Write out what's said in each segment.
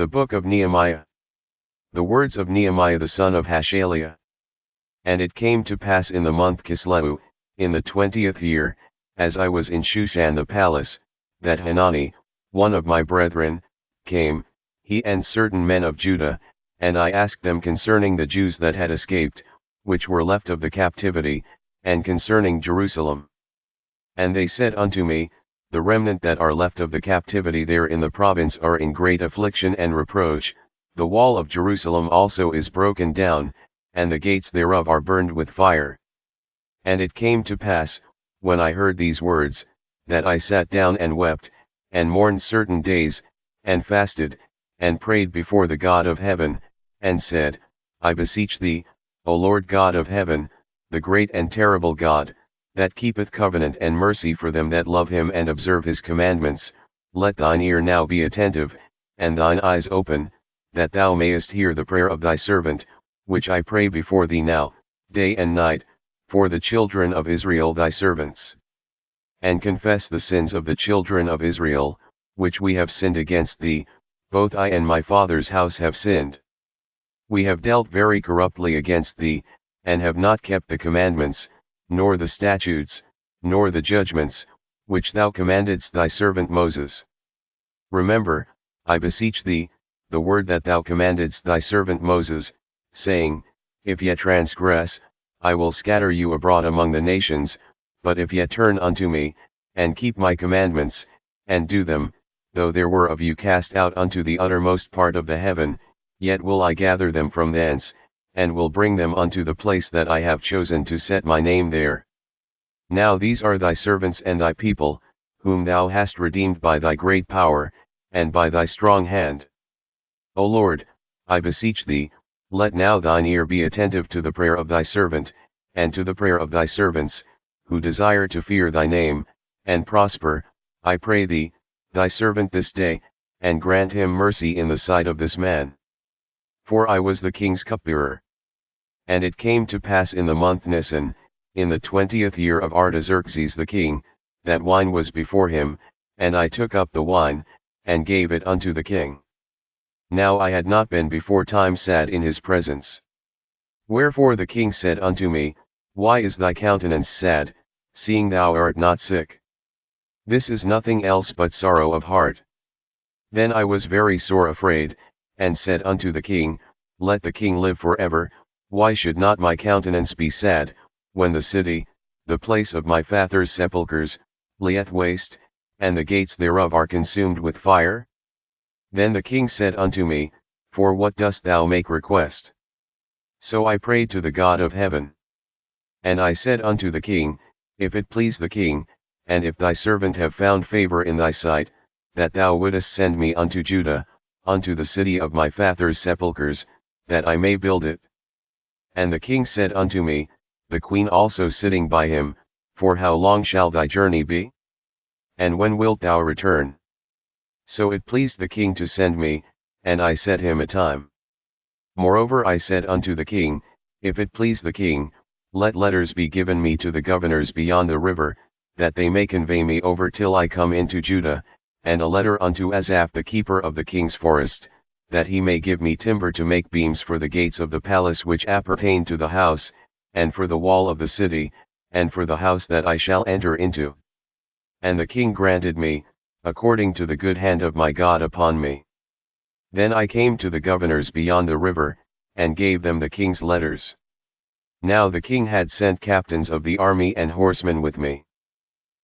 The Book of Nehemiah. The words of Nehemiah the son of Hashaliah. And it came to pass in the month Kislevu, in the 20th year, as I was in Shushan the palace, that Hanani, one of my brethren, came, he and certain men of Judah, and I asked them concerning the Jews that had escaped, which were left of the captivity, and concerning Jerusalem. And they said unto me, the remnant that are left of the captivity there in the province are in great affliction and reproach, the wall of Jerusalem also is broken down, and the gates thereof are burned with fire. And it came to pass, when I heard these words, that I sat down and wept, and mourned certain days, and fasted, and prayed before the God of heaven, and said, I beseech thee, O Lord God of heaven, the great and terrible God, that keepeth covenant and mercy for them that love him and observe his commandments, let thine ear now be attentive, and thine eyes open, that thou mayest hear the prayer of thy servant, which I pray before thee now, day and night, for the children of Israel thy servants. And confess the sins of the children of Israel, which we have sinned against thee, both I and my father's house have sinned. We have dealt very corruptly against thee, and have not kept the commandments, nor the statutes, nor the judgments, which thou commandedst thy servant Moses. Remember, I beseech thee, the word that thou commandedst thy servant Moses, saying, if ye transgress, I will scatter you abroad among the nations, but if ye turn unto me, and keep my commandments, and do them, though there were of you cast out unto the uttermost part of the heaven, yet will I gather them from thence, and will bring them unto the place that I have chosen to set my name there. Now these are thy servants and thy people, whom thou hast redeemed by thy great power, and by thy strong hand. O Lord, I beseech thee, let now thine ear be attentive to the prayer of thy servant, and to the prayer of thy servants, who desire to fear thy name, and prosper, I pray thee, thy servant this day, and grant him mercy in the sight of this man. For I was the king's cupbearer. And it came to pass in the month Nisan, in the 20th year of Artaxerxes the king, that wine was before him, and I took up the wine, and gave it unto the king. Now I had not been before time sad in his presence. Wherefore the king said unto me, why is thy countenance sad, seeing thou art not sick? This is nothing else but sorrow of heart. Then I was very sore afraid, and said unto the king, let the king live forever, why should not my countenance be sad, when the city, the place of my father's sepulchres, lieth waste, and the gates thereof are consumed with fire? Then the king said unto me, for what dost thou make request? So I prayed to the God of heaven. And I said unto the king, if it please the king, and if thy servant have found favor in thy sight, that thou wouldest send me unto Judah, unto the city of my father's sepulchres, that I may build it. And the king said unto me, the queen also sitting by him, for how long shall thy journey be? And when wilt thou return? So it pleased the king to send me, and I set him a time. Moreover I said unto the king, if it please the king, let letters be given me to the governors beyond the river, that they may convey me over till I come into Judah, and a letter unto Asaph the keeper of the king's forest, that he may give me timber to make beams for the gates of the palace which appertain to the house, and for the wall of the city, and for the house that I shall enter into. And the king granted me, according to the good hand of my God upon me. Then I came to the governors beyond the river, and gave them the king's letters. Now the king had sent captains of the army and horsemen with me.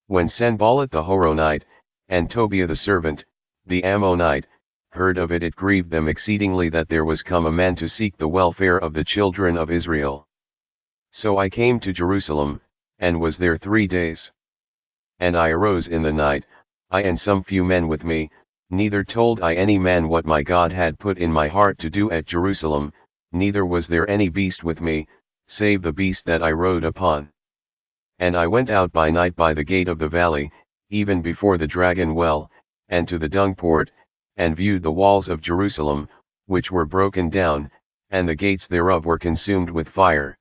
When Sanballat the Horonite, and Tobiah the servant, the Ammonite, heard of it, it grieved them exceedingly that there was come a man to seek the welfare of the children of Israel. So I came to Jerusalem, and was there 3 days. And I arose in the night, I and some few men with me, neither told I any man what my God had put in my heart to do at Jerusalem, neither was there any beast with me, save the beast that I rode upon. And I went out by night by the gate of the valley, even before the dragon well, and to the dung port, and viewed the walls of Jerusalem, which were broken down, and the gates thereof were consumed with fire.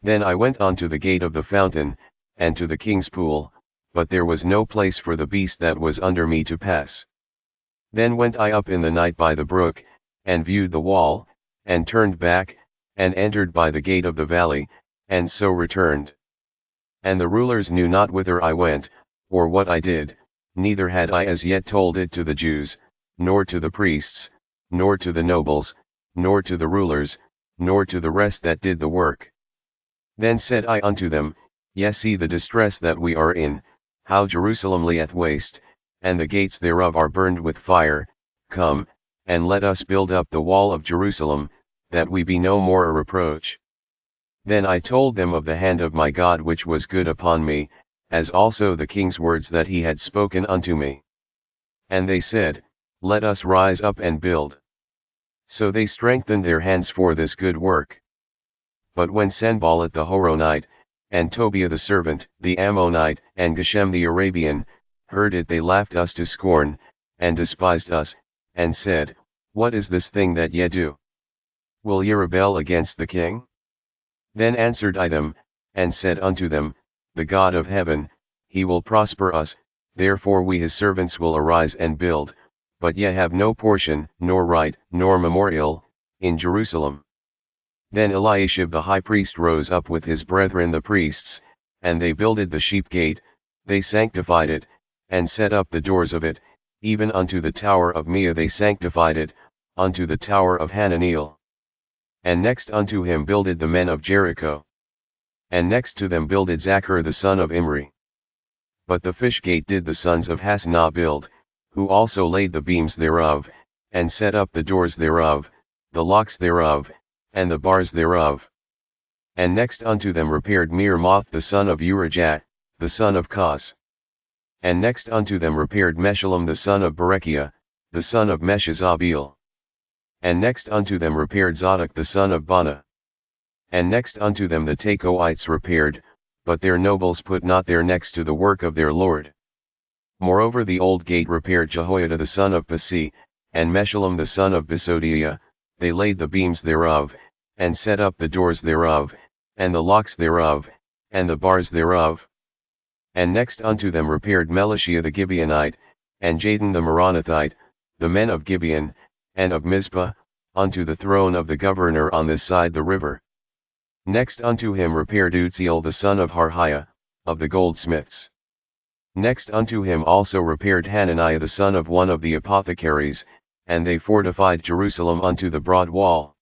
Then I went on to the gate of the fountain, and to the king's pool, but there was no place for the beast that was under me to pass. Then went I up in the night by the brook, and viewed the wall, and turned back, and entered by the gate of the valley, and so returned. And the rulers knew not whither I went, or what I did, neither had I as yet told it to the Jews, nor to the priests, nor to the nobles, nor to the rulers, nor to the rest that did the work. Then said I unto them, Ye see the distress that we are in, how Jerusalem lieth waste, and the gates thereof are burned with fire. Come, and let us build up the wall of Jerusalem, that we be no more a reproach. Then I told them of the hand of my God which was good upon me, as also the king's words that he had spoken unto me. And they said, Let us rise up and build. So they strengthened their hands for this good work. But when Sanballat the Horonite, and Tobiah the servant, the Ammonite, and Geshem the Arabian, heard it, they laughed us to scorn, and despised us, and said, What is this thing that ye do? Will ye rebel against the king? Then answered I them, and said unto them, The God of heaven, he will prosper us, therefore we his servants will arise and build, but ye have no portion, nor right, nor memorial, in Jerusalem. Then Eliashib the high priest rose up with his brethren the priests, and they builded the sheep gate, they sanctified it, and set up the doors of it, even unto the tower of Meah they sanctified it, unto the tower of Hananeel. And next unto him builded the men of Jericho. And next to them builded Zachar the son of Imri. But the fish gate did the sons of Hasnah build, who also laid the beams thereof, and set up the doors thereof, the locks thereof, and the bars thereof. And next unto them repaired Meremoth the son of Urijah, the son of Koz. And next unto them repaired Meshullam the son of Berechiah, the son of Meshezabeel. And next unto them repaired Zadok the son of Bana. And next unto them the Tekoites repaired, but their nobles put not their necks to the work of their Lord. Moreover the old gate repaired Jehoiada the son of Pasi, and Meshullam the son of Besodiah, they laid the beams thereof, and set up the doors thereof, and the locks thereof, and the bars thereof. And next unto them repaired Melishia the Gibeonite, and Jadon the Meronothite, the men of Gibeon, and of Mizpah, unto the throne of the governor on this side the river. Next unto him repaired Uzziel the son of Harhiah, of the goldsmiths. Next unto him also repaired Hananiah the son of one of the apothecaries, and they fortified Jerusalem unto the broad wall.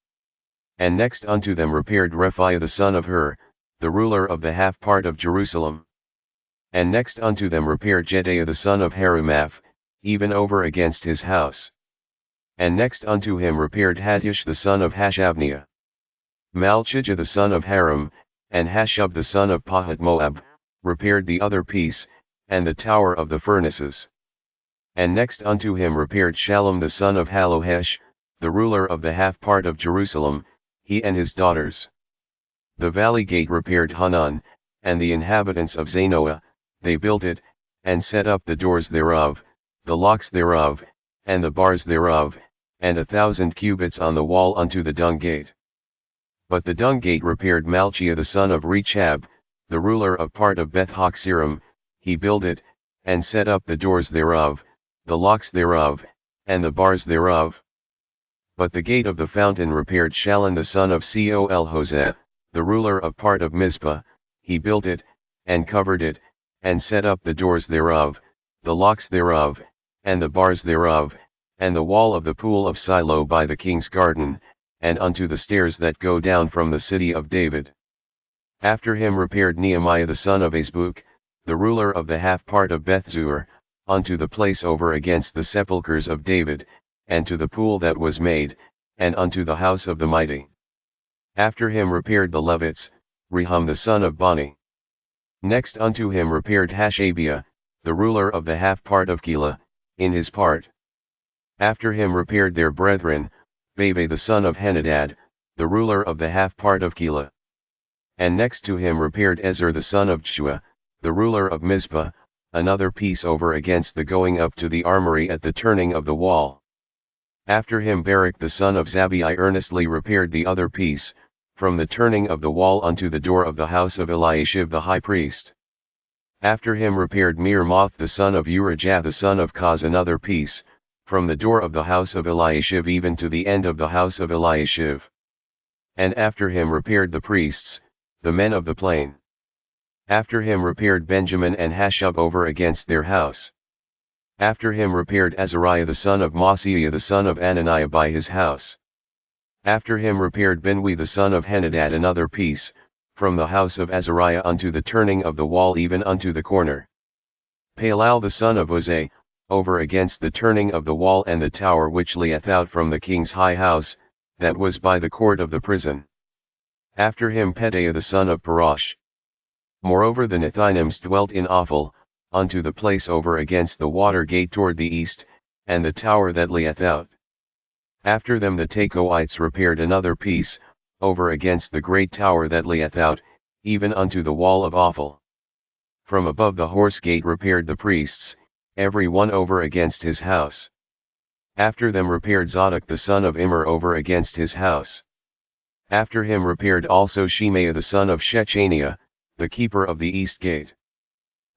And next unto them repaired Rephaiah the son of Hur, the ruler of the half part of Jerusalem. And next unto them repaired Jedaiah the son of Harumaph, even over against his house. And next unto him repaired Hattush the son of Hashabniah. Malchijah the son of Haram, and Hashub the son of Pahat-Moab, repaired the other piece, and the tower of the furnaces. And next unto him repaired Shallum the son of Hallohesh, the ruler of the half part of Jerusalem, he and his daughters. The valley gate repaired Hanan, and the inhabitants of Zanoah, they built it, and set up the doors thereof, the locks thereof, and the bars thereof, and 1,000 cubits on the wall unto the dung gate. But the dung gate repaired Malchiah the son of Rechab, the ruler of part of Beth-Hoxerim, he built it, and set up the doors thereof, the locks thereof, and the bars thereof. But the gate of the fountain repaired Shallun the son of Col-Hoseh, the ruler of part of Mizpah, he built it, and covered it, and set up the doors thereof, the locks thereof, and the bars thereof, and the wall of the pool of Shiloh by the king's garden, and unto the stairs that go down from the city of David. After him repaired Nehemiah the son of Azbuk, the ruler of the half part of Bethzur, unto the place over against the sepulchres of David, and to the pool that was made, and unto the house of the mighty. After him repaired the Levites, Rehum the son of Bani. Next unto him repaired Hashabiah, the ruler of the half part of Keilah, in his part. After him repaired their brethren, Bebe the son of Henadad, the ruler of the half part of Keilah. And next to him repaired Ezer the son of Jeshua, the ruler of Mizpah, another piece over against the going up to the armory at the turning of the wall. After him Barak the son of Zabbai earnestly repaired the other piece, from the turning of the wall unto the door of the house of Eliashib the high priest. After him repaired Meremoth the son of Urijah the son of Koz another piece, from the door of the house of Eliashib even to the end of the house of Eliashib. And after him repaired the priests, the men of the plain. After him repaired Benjamin and Hashub over against their house. After him repaired Azariah the son of Maaseiah the son of Ananiah by his house. After him repaired Binwi the son of Henadad another piece, from the house of Azariah unto the turning of the wall even unto the corner. Palal the son of Uzai, over against the turning of the wall and the tower which lieth out from the king's high house, that was by the court of the prison. After him Pedaiah the son of Parosh. Moreover the Nethinims dwelt in Ophel, unto the place over against the water gate toward the east, and the tower that lieth out. After them the Tekoites repaired another piece, over against the great tower that lieth out, even unto the wall of Ophel. From above the horse gate repaired the priests, every one over against his house. After them repaired Zadok the son of Immer over against his house. After him repaired also Shemaiah the son of Shechaniah, the keeper of the east gate.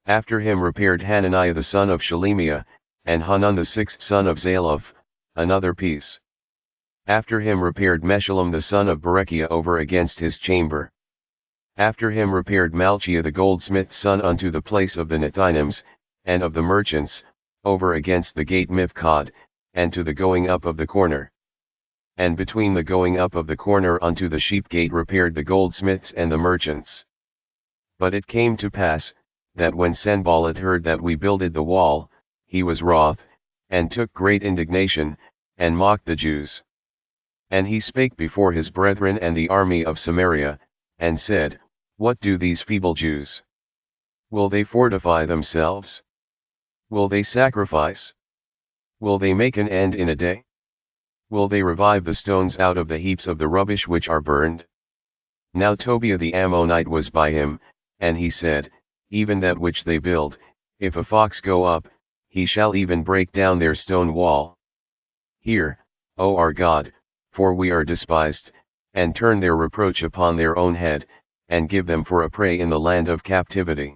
After him repaired Hananiah the son of Shelemiah, and Hanun the sixth son of Zalaph, another piece. After him repaired Meshullam the son of Berechiah over against his chamber. After him repaired Malchiah the goldsmith's son unto the place of the Nethinims, and of the merchants, over against the gate Mifkad, and to the going up of the corner. And between the going up of the corner unto the sheep gate repaired the goldsmiths and the merchants. But it came to pass, that when Sanballat heard that we builded the wall, he was wroth, and took great indignation, and mocked the Jews. And he spake before his brethren and the army of Samaria, and said, What do these feeble Jews? Will they fortify themselves? Will they sacrifice? Will they make an end in a day? Will they revive the stones out of the heaps of the rubbish which are burned? Now Tobiah the Ammonite was by him, and he said, Even that which they build, if a fox go up, he shall even break down their stone wall. Hear, O our God, for we are despised, and turn their reproach upon their own head, and give them for a prey in the land of captivity.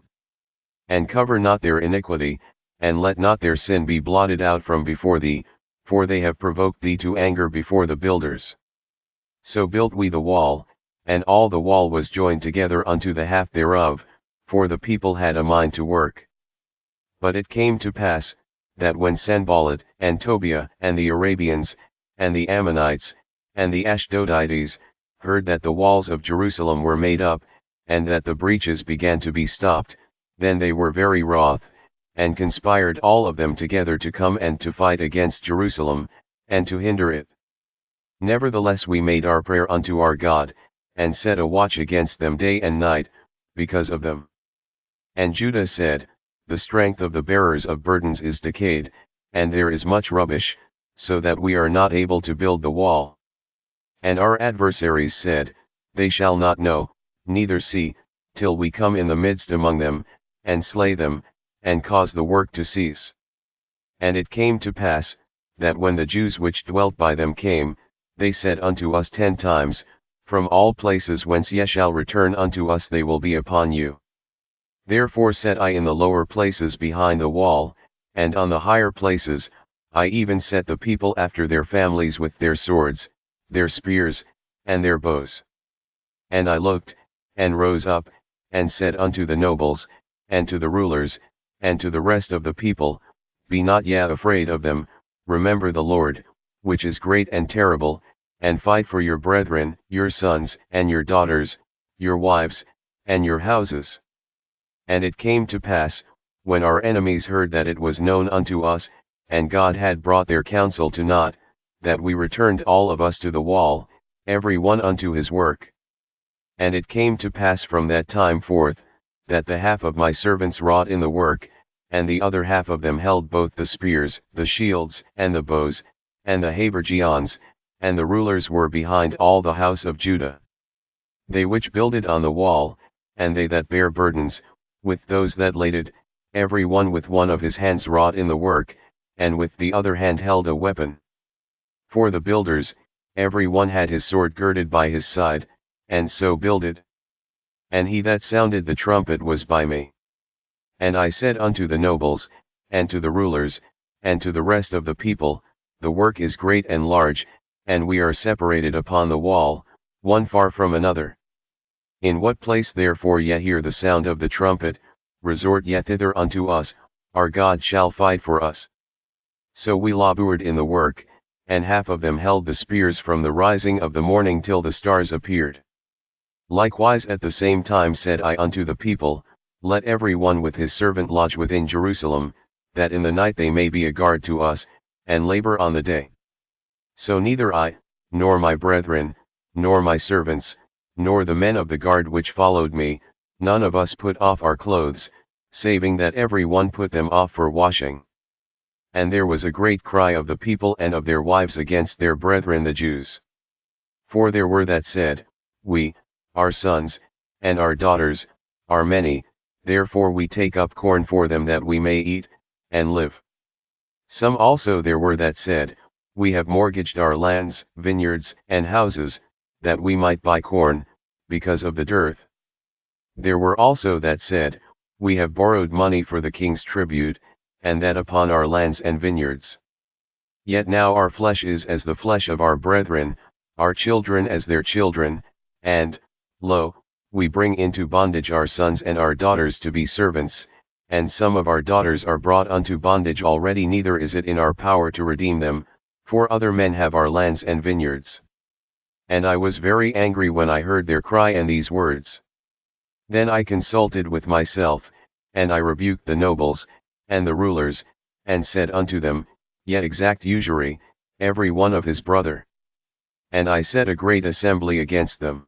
And cover not their iniquity, and let not their sin be blotted out from before thee, for they have provoked thee to anger before the builders. So built we the wall, and all the wall was joined together unto the half thereof, for the people had a mind to work. But it came to pass, that when Sanballat, and Tobiah, and the Arabians, and the Ammonites, and the Ashdodites, heard that the walls of Jerusalem were made up, and that the breaches began to be stopped, then they were very wroth, and conspired all of them together to come and to fight against Jerusalem, and to hinder it. Nevertheless we made our prayer unto our God, and set a watch against them day and night, because of them. And Judah said, The strength of the bearers of burdens is decayed, and there is much rubbish, so that we are not able to build the wall. And our adversaries said, They shall not know, neither see, till we come in the midst among them, and slay them, and cause the work to cease. And it came to pass, that when the Jews which dwelt by them came, they said unto us 10 times, From all places whence ye shall return unto us they will be upon you. Therefore set I in the lower places behind the wall, and on the higher places, I even set the people after their families with their swords, their spears, and their bows. And I looked, and rose up, and said unto the nobles, and to the rulers, and to the rest of the people, Be not ye afraid of them, remember the Lord, which is great and terrible, and fight for your brethren, your sons, and your daughters, your wives, and your houses. And it came to pass, when our enemies heard that it was known unto us, and God had brought their counsel to naught, that we returned all of us to the wall, every one unto his work. And it came to pass from that time forth, that the half of my servants wrought in the work, and the other half of them held both the spears, the shields, and the bows, and the habergeons, and the rulers were behind all the house of Judah. They which builded on the wall, and they that bare burdens, with those that laded, every one with one of his hands wrought in the work, and with the other hand held a weapon. For the builders, every one had his sword girded by his side, and so builded. And he that sounded the trumpet was by me. And I said unto the nobles, and to the rulers, and to the rest of the people, the work is great and large, and we are separated upon the wall, one far from another. In what place therefore ye hear the sound of the trumpet, resort ye thither unto us, our God shall fight for us. So we labored in the work, and half of them held the spears from the rising of the morning till the stars appeared. Likewise at the same time said I unto the people, let every one with his servant lodge within Jerusalem, that in the night they may be a guard to us, and labor on the day. So neither I, nor my brethren, nor my servants, nor the men of the guard which followed me, none of us put off our clothes, saving that every one put them off for washing. And there was a great cry of the people and of their wives against their brethren the Jews. For there were that said, we, our sons, and our daughters, are many, therefore we take up corn for them that we may eat, and live. Some also there were that said, we have mortgaged our lands, vineyards, and houses, that we might buy corn, because of the dearth. There were also that said, we have borrowed money for the king's tribute, and that upon our lands and vineyards. Yet now our flesh is as the flesh of our brethren, our children as their children, and, lo, we bring into bondage our sons and our daughters to be servants, and some of our daughters are brought unto bondage already, neither is it in our power to redeem them, for other men have our lands and vineyards. And I was very angry when I heard their cry and these words. Then I consulted with myself, and I rebuked the nobles, and the rulers, and said unto them, Yet exact usury, every one of his brother. And I set a great assembly against them.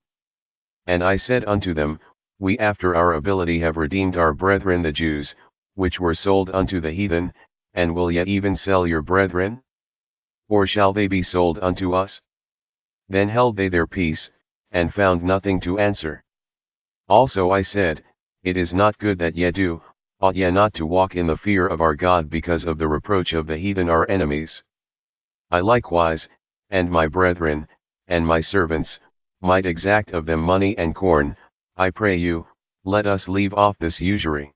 And I said unto them, We after our ability have redeemed our brethren the Jews, which were sold unto the heathen, and will yet even sell your brethren? Or shall they be sold unto us? Then held they their peace, and found nothing to answer. Also I said, It is not good that ye do. Ought ye not to walk in the fear of our God because of the reproach of the heathen our enemies? I likewise, and my brethren, and my servants, might exact of them money and corn. I pray you, let us leave off this usury.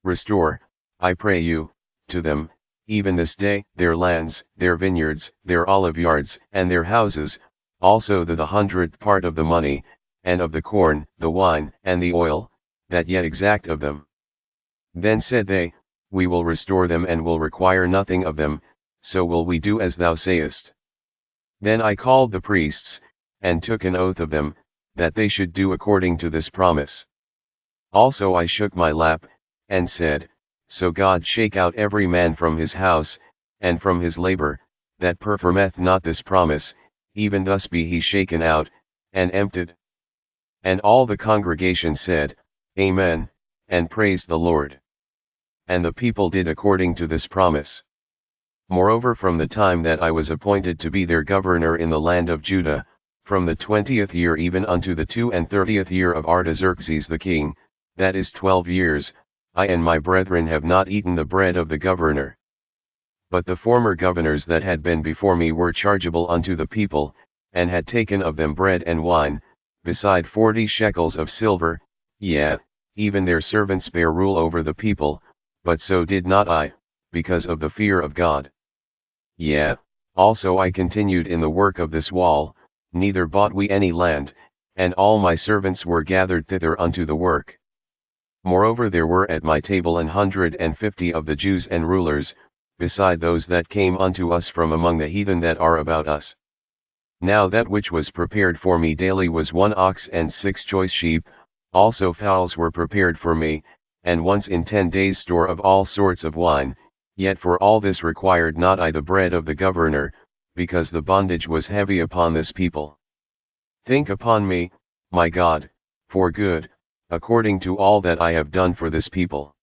Restore, I pray you, to them, even this day, their lands, their vineyards, their olive yards, and their houses, also the 100th part of the money, and of the corn, the wine, and the oil, that ye exact of them. Then said they, We will restore them and will require nothing of them, so will we do as thou sayest. Then I called the priests, and took an oath of them, that they should do according to this promise. Also I shook my lap, and said, So God shake out every man from his house, and from his labor, that performeth not this promise, even thus be he shaken out, and emptied. And all the congregation said, Amen, and praised the Lord. And the people did according to this promise. Moreover, from the time that I was appointed to be their governor in the land of Judah, from the 20th year even unto the 32nd year of Artaxerxes the king, that is 12 years, I and my brethren have not eaten the bread of the governor. But the former governors that had been before me were chargeable unto the people, and had taken of them bread and wine, beside 40 shekels of silver, yea, even their servants bare rule over the people, but so did not I, because of the fear of God. Yea, also I continued in the work of this wall, neither bought we any land, and all my servants were gathered thither unto the work. Moreover there were at my table 150 of the Jews and rulers, beside those that came unto us from among the heathen that are about us. Now that which was prepared for me daily was 1 ox and 6 choice sheep, also fowls were prepared for me, and once in 10 days store of all sorts of wine, yet for all this required not I the bread of the governor, because the bondage was heavy upon this people. Think upon me, my God, for good, according to all that I have done for this people.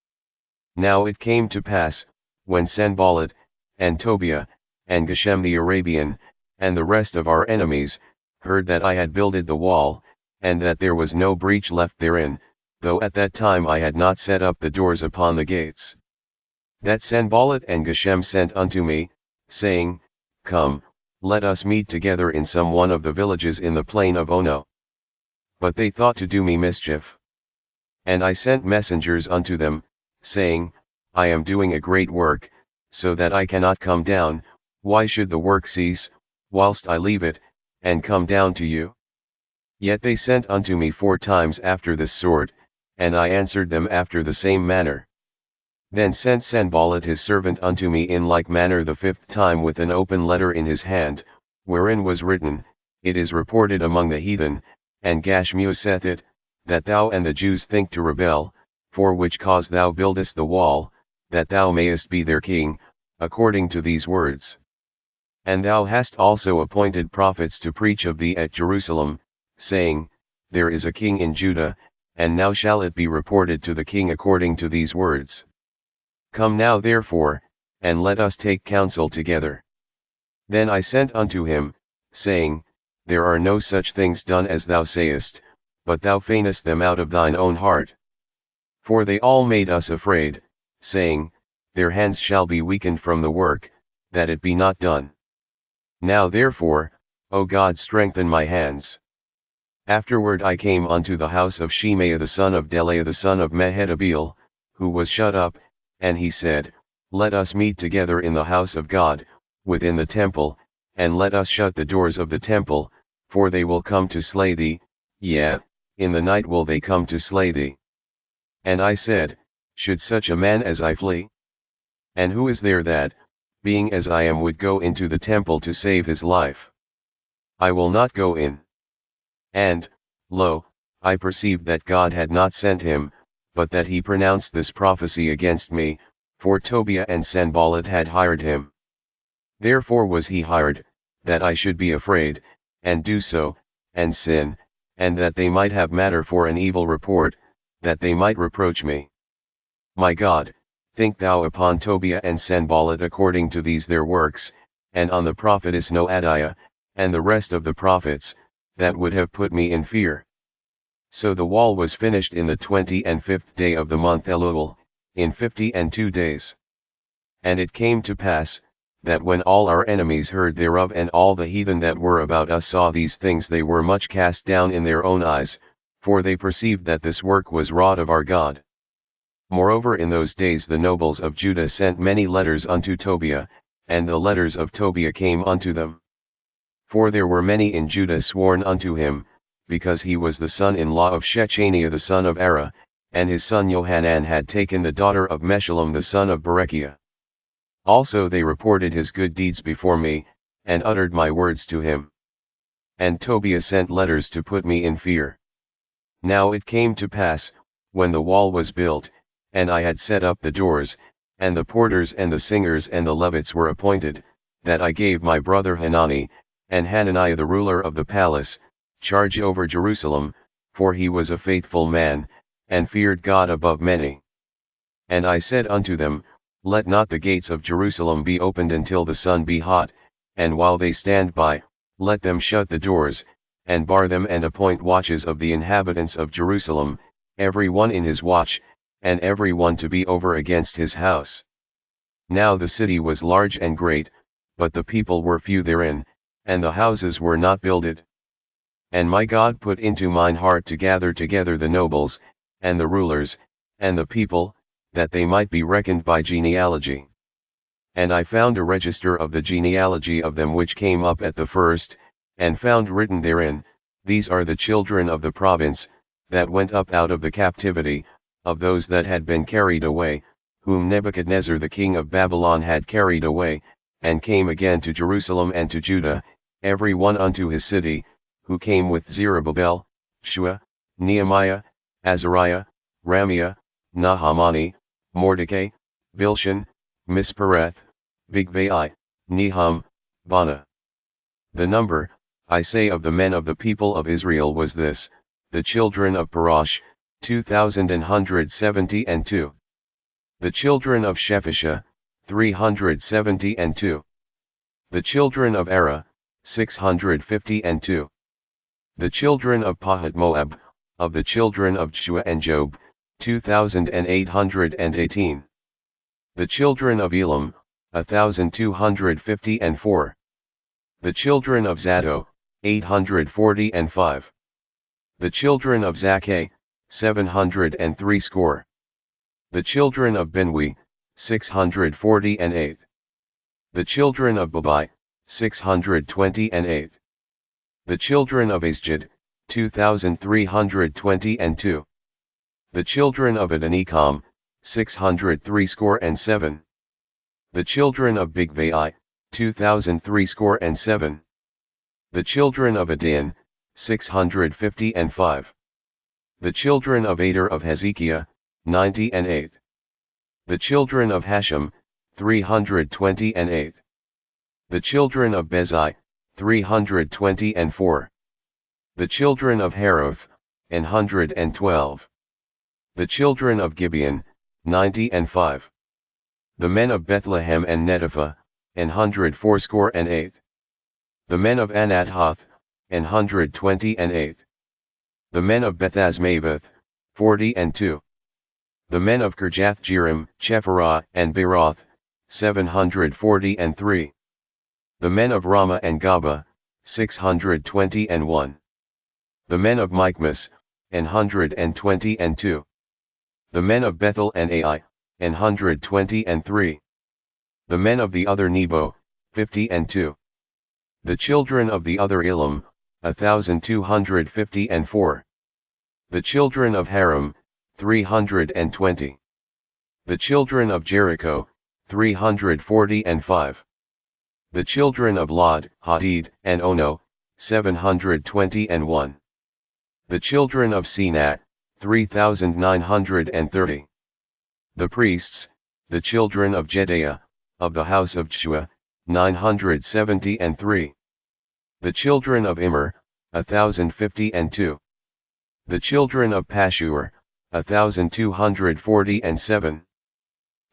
Now it came to pass, when Sanballat, and Tobiah, and Geshem the Arabian, and the rest of our enemies, heard that I had builded the wall, and that there was no breach left therein, though at that time I had not set up the doors upon the gates. That Sanballat and Geshem sent unto me, saying, Come, let us meet together in some one of the villages in the plain of Ono. But they thought to do me mischief. And I sent messengers unto them, saying, I am doing a great work, so that I cannot come down. Why should the work cease, whilst I leave it, and come down to you? Yet they sent unto me 4 times after this sort, and I answered them after the same manner. Then sent Sanballat his servant unto me in like manner the 5th time with an open letter in his hand, wherein was written, It is reported among the heathen, and Gashmu saith it, that thou and the Jews think to rebel, for which cause thou buildest the wall, that thou mayest be their king, according to these words. And thou hast also appointed prophets to preach of thee at Jerusalem, saying, There is a king in Judah, and now shall it be reported to the king according to these words. Come now therefore, and let us take counsel together. Then I sent unto him, saying, There are no such things done as thou sayest, but thou feignest them out of thine own heart. For they all made us afraid, saying, Their hands shall be weakened from the work, that it be not done. Now therefore, O God, strengthen my hands. Afterward I came unto the house of Shemaiah the son of Delaiah the son of Mehetabeel, who was shut up, and he said, Let us meet together in the house of God, within the temple, and let us shut the doors of the temple, for they will come to slay thee, yea, in the night will they come to slay thee. And I said, Should such a man as I flee? And who is there that, being as I am, would go into the temple to save his life? I will not go in. And, lo, I perceived that God had not sent him, but that he pronounced this prophecy against me, for Tobiah and Sanballat had hired him. Therefore was he hired, that I should be afraid, and do so, and sin, and that they might have matter for an evil report, that they might reproach me. My God, think thou upon Tobiah and Sanballat according to these their works, and on the prophetess Noadiah, and the rest of the prophets, that would have put me in fear. So the wall was finished in the 25th day of the month Elul, in 52 days. And it came to pass, that when all our enemies heard thereof and all the heathen that were about us saw these things, they were much cast down in their own eyes, for they perceived that this work was wrought of our God. Moreover in those days the nobles of Judah sent many letters unto Tobiah, and the letters of Tobiah came unto them. For there were many in Judah sworn unto him, because he was the son-in-law of Shechaniah the son of Ara, and his son Johanan had taken the daughter of Meshullam the son of Berechiah. Also they reported his good deeds before me, and uttered my words to him. And Tobiah sent letters to put me in fear. Now it came to pass, when the wall was built, and I had set up the doors, and the porters and the singers and the Levites were appointed, that I gave my brother Hanani, and Hananiah the ruler of the palace, charge over Jerusalem, for he was a faithful man, and feared God above many. And I said unto them, Let not the gates of Jerusalem be opened until the sun be hot, and while they stand by, let them shut the doors, and bar them, and appoint watches of the inhabitants of Jerusalem, every one in his watch, and every one to be over against his house. Now the city was large and great, but the people were few therein, and the houses were not builded. And my God put into mine heart to gather together the nobles, and the rulers, and the people, that they might be reckoned by genealogy. And I found a register of the genealogy of them which came up at the first, and found written therein, These are the children of the province, that went up out of the captivity, of those that had been carried away, whom Nebuchadnezzar the king of Babylon had carried away, and came again to Jerusalem and to Judah, every one unto his city, who came with Zerubbabel, Shua, Nehemiah, Azariah, Ramiah, Nahamani, Mordecai, Bilshan, Mispereth, Bigvai, Nehum, Bana. The number, I say, of the men of the people of Israel was this, the children of Parash, 2,172. The children of Shephisha, 372. The children of Ara, 652. The children of Pahat Moab, of the children of Shua and Job, 2,818. The children of Elam, 1,254. The children of Zadok, 845. The children of Zakkai, 703 score. The children of Binwi, 648. The children of Babai, 628. The children of Asjad, 2322. The children of Adonikam, 637. The children of Bigvai, 2037. The children of Adin, 655. The children of Ader of Hezekiah, 98. The children of Hashem, 328. The children of Bezai, 324. The children of Haroth, 112. The children of Gibeon, 95. The men of Bethlehem and Netopha, 148. The men of Anathoth, 128. The men of Bethazmaveth, 42. The men of Kirjath Jearim, Chephirah and Beeroth, 743. The men of Ramah and Gaba, 621. The men of Michmas, 122. The men of Bethel and Ai, 123. The men of the other Nebo, 52. The children of the other Elam, 1254. The children of Haram, 320. The children of Jericho, 345. The children of Lod, Hadid, and Ono, 721. The children of Senat, 3930. The priests, the children of Jedaiah, of the house of Jeshua, 973. The children of Immer, 1052. The children of Pashur, 1247.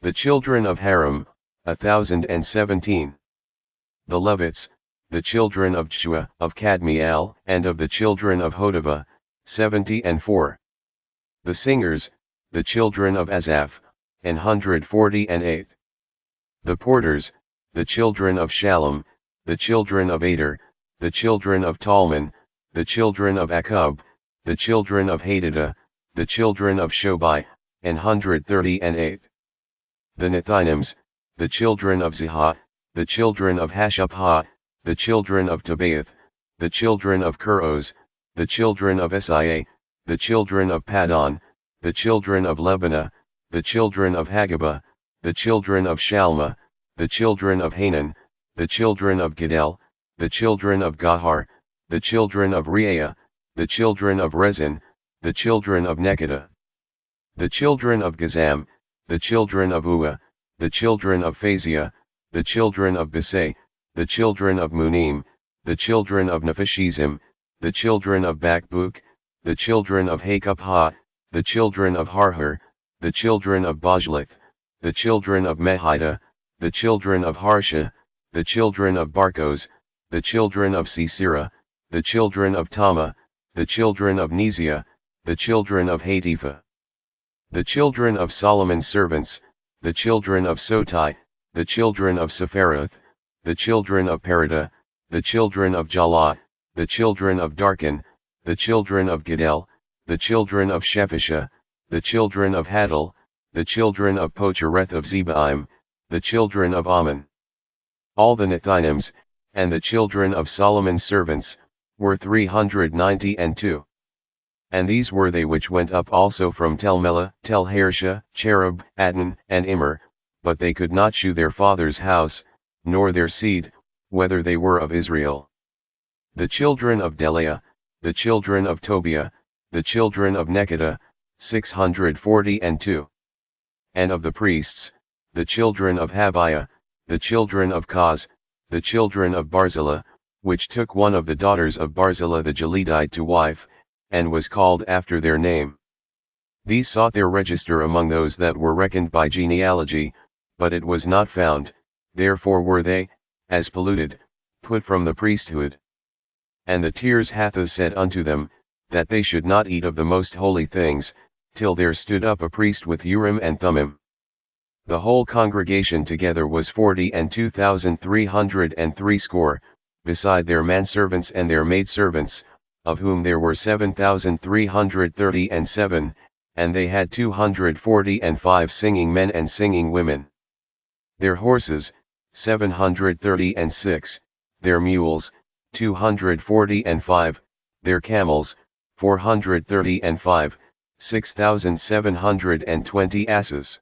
The children of Haram, 1017. The Levites, the children of Jeshua, of Kadmiel, and of the children of Hodavah, 74. The singers, the children of Asaph, 148. The porters, the children of Shallum, the children of Ader, the children of Talman, the children of Akub, the children of Hadadah, the children of Shobai, 138. The Nethinims, the children of Zihah, the children of Hashupha, the children of Tabaoth, the children of Kuros, the children of Esai, the children of Padon, the children of Lebanah, the children of Hagabah, the children of Shalma, the children of Hanan, the children of Gidel, the children of Gahar, the children of Reaiah, the children of Rezin, the children of Nekodah. The children of Gazam, the children of Ua, the children of Phasiah, the children of Besai, the children of Munim, the children of Nephishizim, the children of Bakbuk, the children of Hakupha, the children of Harhur, the children of Bajlith, the children of Mehida, the children of Harsha, the children of Barkos, the children of Sisera, the children of Tama, the children of Neziah, the children of Hatipha. The children of Solomon's servants, the children of Sotai, the children of Sephareth, the children of Perida, the children of Jalah, the children of Darkon, the children of Gidel, the children of Shephisha, the children of Hadal, the children of Pochereth of Zebaim, the children of Ammon. All the Nethinims, and the children of Solomon's servants, were 392. And these were they which went up also from Telmela, Telharsha, Cherub, Adnan, and Immer, but they could not shew their father's house, nor their seed, whether they were of Israel. The children of Delaiah, the children of Tobiah, the children of Nekodah, 642. And of the priests, the children of Habiah, the children of Koz, the children of Barzillai, which took one of the daughters of Barzillai the Gileadite to wife, and was called after their name. These sought their register among those that were reckoned by genealogy, but it was not found, therefore were they, as polluted, put from the priesthood. And the Tirshatha said unto them, that they should not eat of the most holy things, till there stood up a priest with Urim and Thummim. The whole congregation together was 42,303, beside their manservants and their maidservants, of whom there were 7,337, and they had 245 singing men and singing women. their horses, 736, their mules, 245, their camels, 435, 6,720 asses.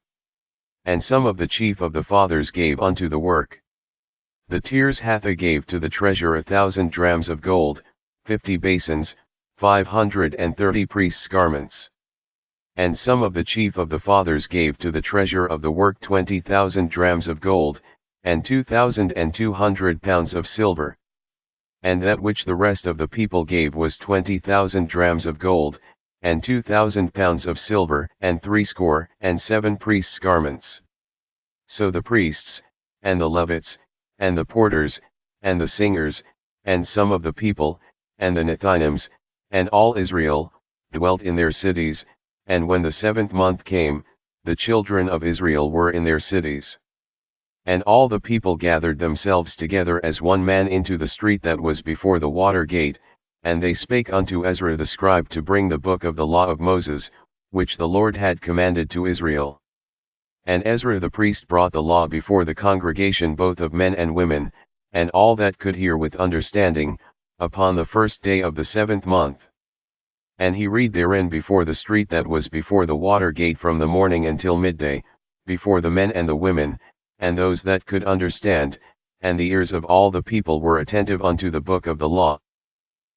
And some of the chief of the fathers gave unto the work. The Tirs-Hatha gave to the treasure 1,000 drams of gold, 50 basins, 530 priests' garments. And some of the chief of the fathers gave to the treasure of the work 20,000 drams of gold, and 2,200 pounds of silver. And that which the rest of the people gave was 20,000 drams of gold, and 2,000 pounds of silver, and 67 priests' garments. So the priests, and the Levites, and the porters, and the singers, and some of the people, and the Nethinims, and all Israel, dwelt in their cities, and when the 7th month came, the children of Israel were in their cities. And all the people gathered themselves together as one man into the street that was before the water gate, and they spake unto Ezra the scribe to bring the book of the law of Moses, which the Lord had commanded to Israel. And Ezra the priest brought the law before the congregation both of men and women, and all that could hear with understanding, upon the 1st day of the 7th month. And he read therein before the street that was before the water gate from the morning until midday, before the men and the women, and those that could understand, and the ears of all the people were attentive unto the book of the law.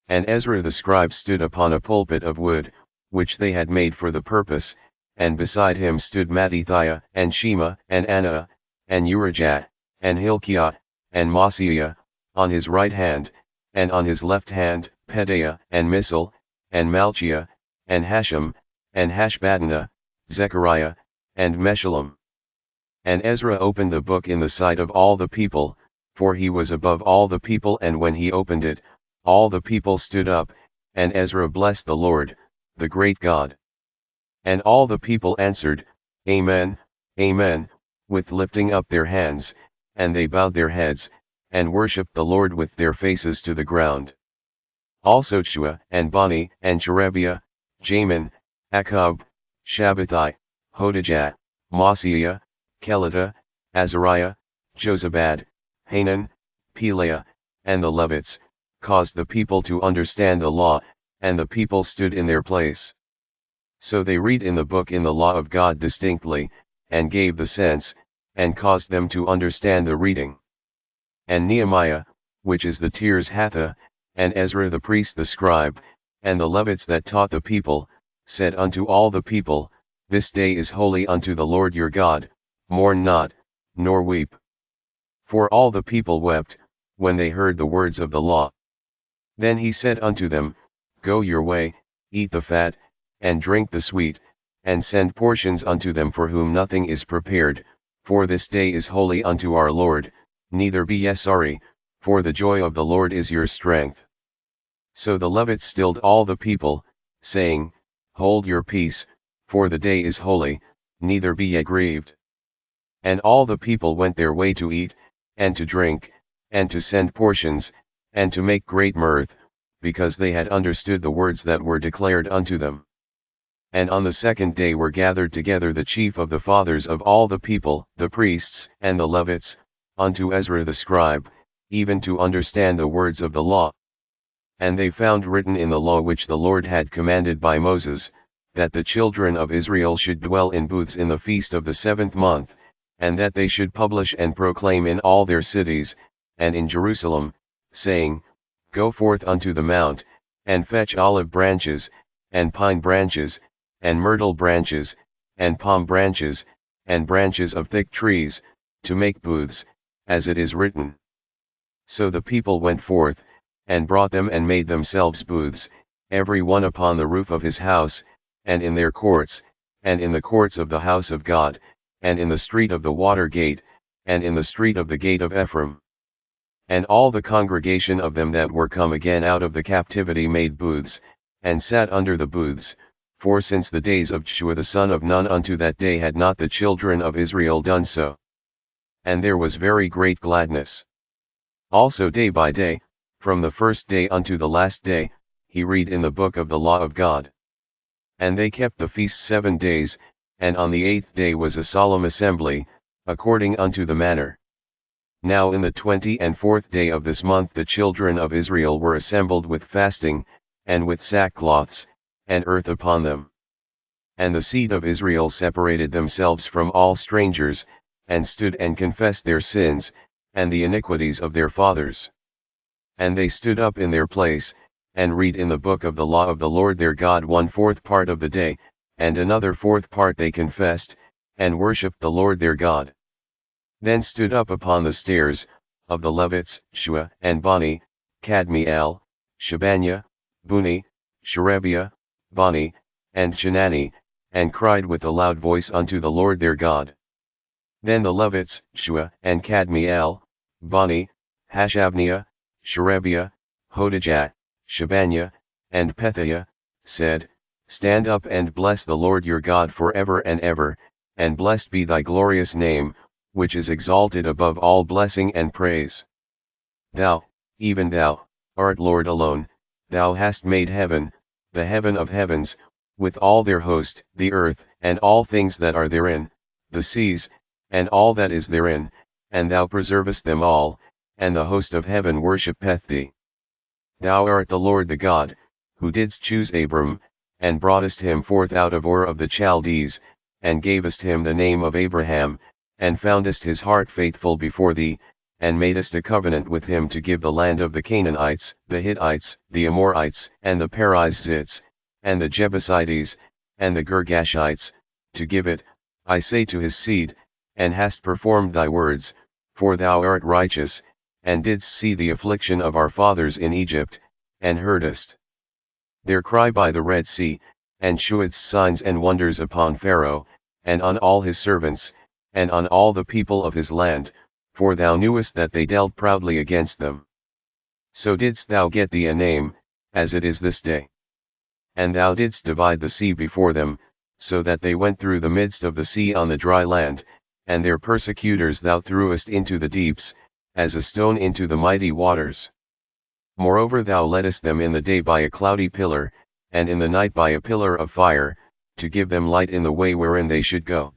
And Ezra the scribe stood upon a pulpit of wood, which they had made for the purpose, and beside him stood Mattithiah, and Shema, and Anna, and Urijah, and Hilkiah, and Maaseiah, on his right hand, and on his left hand, Pedaiah, and Misal, and Malchiah, and Hashem, and Hashbaddanah, Zechariah, and Meshullam. And Ezra opened the book in the sight of all the people, for he was above all the people, and when he opened it, all the people stood up, and Ezra blessed the Lord, the great God. And all the people answered, Amen, Amen, with lifting up their hands, and they bowed their heads, and worshipped the Lord with their faces to the ground. Also Shua, and Bani, and Sherebiah, Jamin, Akkub, Shabbathai, Hodijah, Maaseiah, Kelita, Azariah, Jozabad, Hanan, Pelaiah, and the Levites, caused the people to understand the law, and the people stood in their place. So they read in the book in the law of God distinctly, and gave the sense, and caused them to understand the reading. And Nehemiah, which is the Tirs-Hatha, and Ezra the priest the scribe, and the Levites that taught the people, said unto all the people, This day is holy unto the Lord your God, mourn not, nor weep. For all the people wept, when they heard the words of the law. Then he said unto them, Go your way, eat the fat, and drink the sweet, and send portions unto them for whom nothing is prepared, for this day is holy unto our Lord, neither be ye sorry, for the joy of the Lord is your strength. So the Levites stilled all the people, saying, Hold your peace, for the day is holy, neither be ye grieved. And all the people went their way to eat, and to drink, and to send portions, and to make great mirth, because they had understood the words that were declared unto them. And on the 2nd day were gathered together the chief of the fathers of all the people, the priests, and the Levites, unto Ezra the scribe, even to understand the words of the law. And they found written in the law which the Lord had commanded by Moses, that the children of Israel should dwell in booths in the feast of the 7th month, and that they should publish and proclaim in all their cities, and in Jerusalem, saying, Go forth unto the mount, and fetch olive branches, and pine branches, and myrtle branches, and palm branches, and branches of thick trees, to make booths, as it is written. So the people went forth, and brought them and made themselves booths, every one upon the roof of his house, and in their courts, and in the courts of the house of God, and in the street of the water gate, and in the street of the gate of Ephraim. And all the congregation of them that were come again out of the captivity made booths, and sat under the booths, for since the days of Joshua the son of Nun unto that day had not the children of Israel done so. And there was very great gladness. Also day by day, from the 1st day unto the last day, he read in the book of the law of God. And they kept the feast 7 days, and on the 8th day was a solemn assembly, according unto the manner. Now in the 24th day of this month the children of Israel were assembled with fasting, and with sackcloths, and earth upon them. And the seed of Israel separated themselves from all strangers, and stood and confessed their sins, and the iniquities of their fathers. And they stood up in their place, and read in the book of the law of the Lord their God 1/4 part of the day, and another 4th part they confessed, and worshipped the Lord their God. Then stood up upon the stairs, of the Levites, Shua and Bani, Kadmiel, Shebaniah, Buni, Sherebiah, Bani, and Chenani, and cried with a loud voice unto the Lord their God. Then the Levites, Shua and Kadmiel, Bani, Hashabniah, Sherebiah, Hodijah, Shebaniah, and Pethiah, said, Stand up and bless the Lord your God forever and ever, and blessed be thy glorious name, which is exalted above all blessing and praise. Thou, even thou, art Lord alone, thou hast made heaven, the heaven of heavens, with all their host, the earth, and all things that are therein, the seas, and all that is therein, and thou preservest them all, and the host of heaven worshippeth thee. Thou art the Lord the God, who didst choose Abram, and broughtest him forth out of Ur of the Chaldees, and gavest him the name of Abraham, and foundest his heart faithful before thee, and madest a covenant with him to give the land of the Canaanites, the Hittites, the Amorites, and the Perizzites, and the Jebusites, and the Girgashites, to give it, I say to his seed, and hast performed thy words, for thou art righteous, and didst see the affliction of our fathers in Egypt, and heardest their cry by the Red Sea, and shewedst signs and wonders upon Pharaoh, and on all his servants, and on all the people of his land, for thou knewest that they dealt proudly against them. So didst thou get thee a name, as it is this day. And thou didst divide the sea before them, so that they went through the midst of the sea on the dry land, and their persecutors thou threwest into the deeps, as a stone into the mighty waters. Moreover thou leddest them in the day by a cloudy pillar, and in the night by a pillar of fire, to give them light in the way wherein they should go.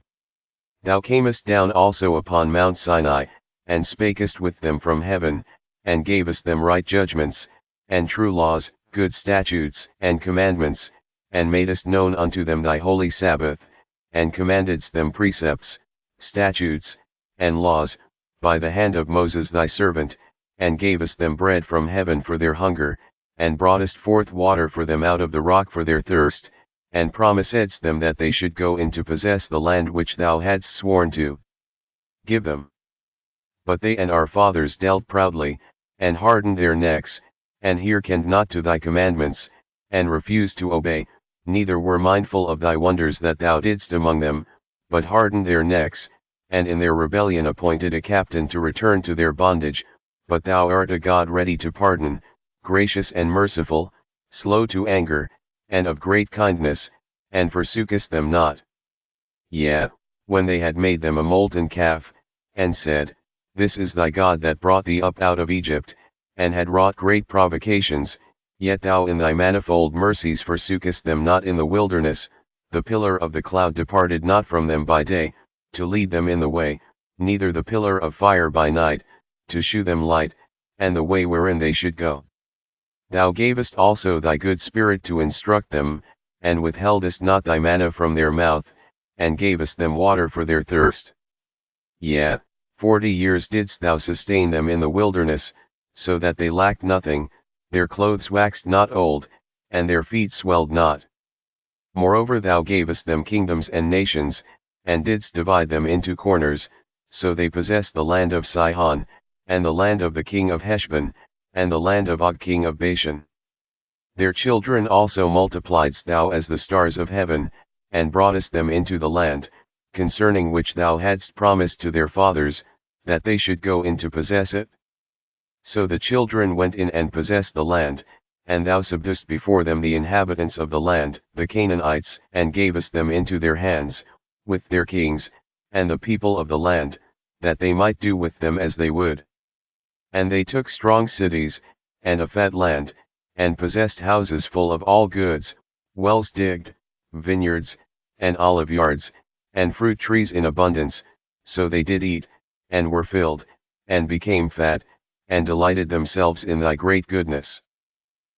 Thou camest down also upon Mount Sinai, and spakest with them from heaven, and gavest them right judgments, and true laws, good statutes and commandments, and madest known unto them thy holy Sabbath, and commandedst them precepts, statutes, and laws, by the hand of Moses thy servant, and gavest them bread from heaven for their hunger, and broughtest forth water for them out of the rock for their thirst, and promisedst them that they should go in to possess the land which thou hadst sworn to give them. But they and our fathers dealt proudly, and hardened their necks, and hearkened not to thy commandments, and refused to obey, neither were mindful of thy wonders that thou didst among them, but hardened their necks, and in their rebellion appointed a captain to return to their bondage. But thou art a God ready to pardon, gracious and merciful, slow to anger, and of great kindness, and forsookest them not. Yea, when they had made them a molten calf, and said, This is thy God that brought thee up out of Egypt, and had wrought great provocations, yet thou in thy manifold mercies forsookest them not in the wilderness, the pillar of the cloud departed not from them by day, to lead them in the way, neither the pillar of fire by night, to shew them light, and the way wherein they should go. Thou gavest also thy good Spirit to instruct them, and withheldest not thy manna from their mouth, and gavest them water for their thirst. Yea, 40 years didst thou sustain them in the wilderness, so that they lacked nothing, their clothes waxed not old, and their feet swelled not. Moreover thou gavest them kingdoms and nations, and didst divide them into corners, so they possessed the land of Sihon, and the land of the king of Heshbon, and the land of Og king of Bashan. Their children also multipliedst thou as the stars of heaven, and broughtest them into the land, concerning which thou hadst promised to their fathers, that they should go in to possess it. So the children went in and possessed the land, and thou subduedst before them the inhabitants of the land, the Canaanites, and gavest them into their hands, with their kings, and the people of the land, that they might do with them as they would. And they took strong cities, and a fat land, and possessed houses full of all goods, wells digged, vineyards, and olive yards, and fruit trees in abundance, so they did eat, and were filled, and became fat, and delighted themselves in thy great goodness.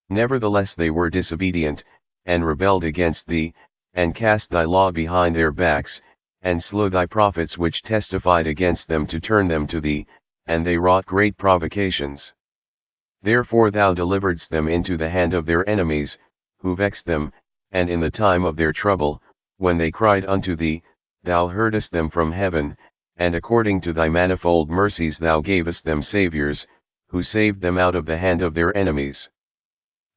Nevertheless they were disobedient, and rebelled against thee, and cast thy law behind their backs, and slew thy prophets which testified against them to turn them to thee, and they wrought great provocations. Therefore thou deliveredst them into the hand of their enemies, who vexed them, and in the time of their trouble, when they cried unto thee, thou heardest them from heaven, and according to thy manifold mercies thou gavest them saviours, who saved them out of the hand of their enemies.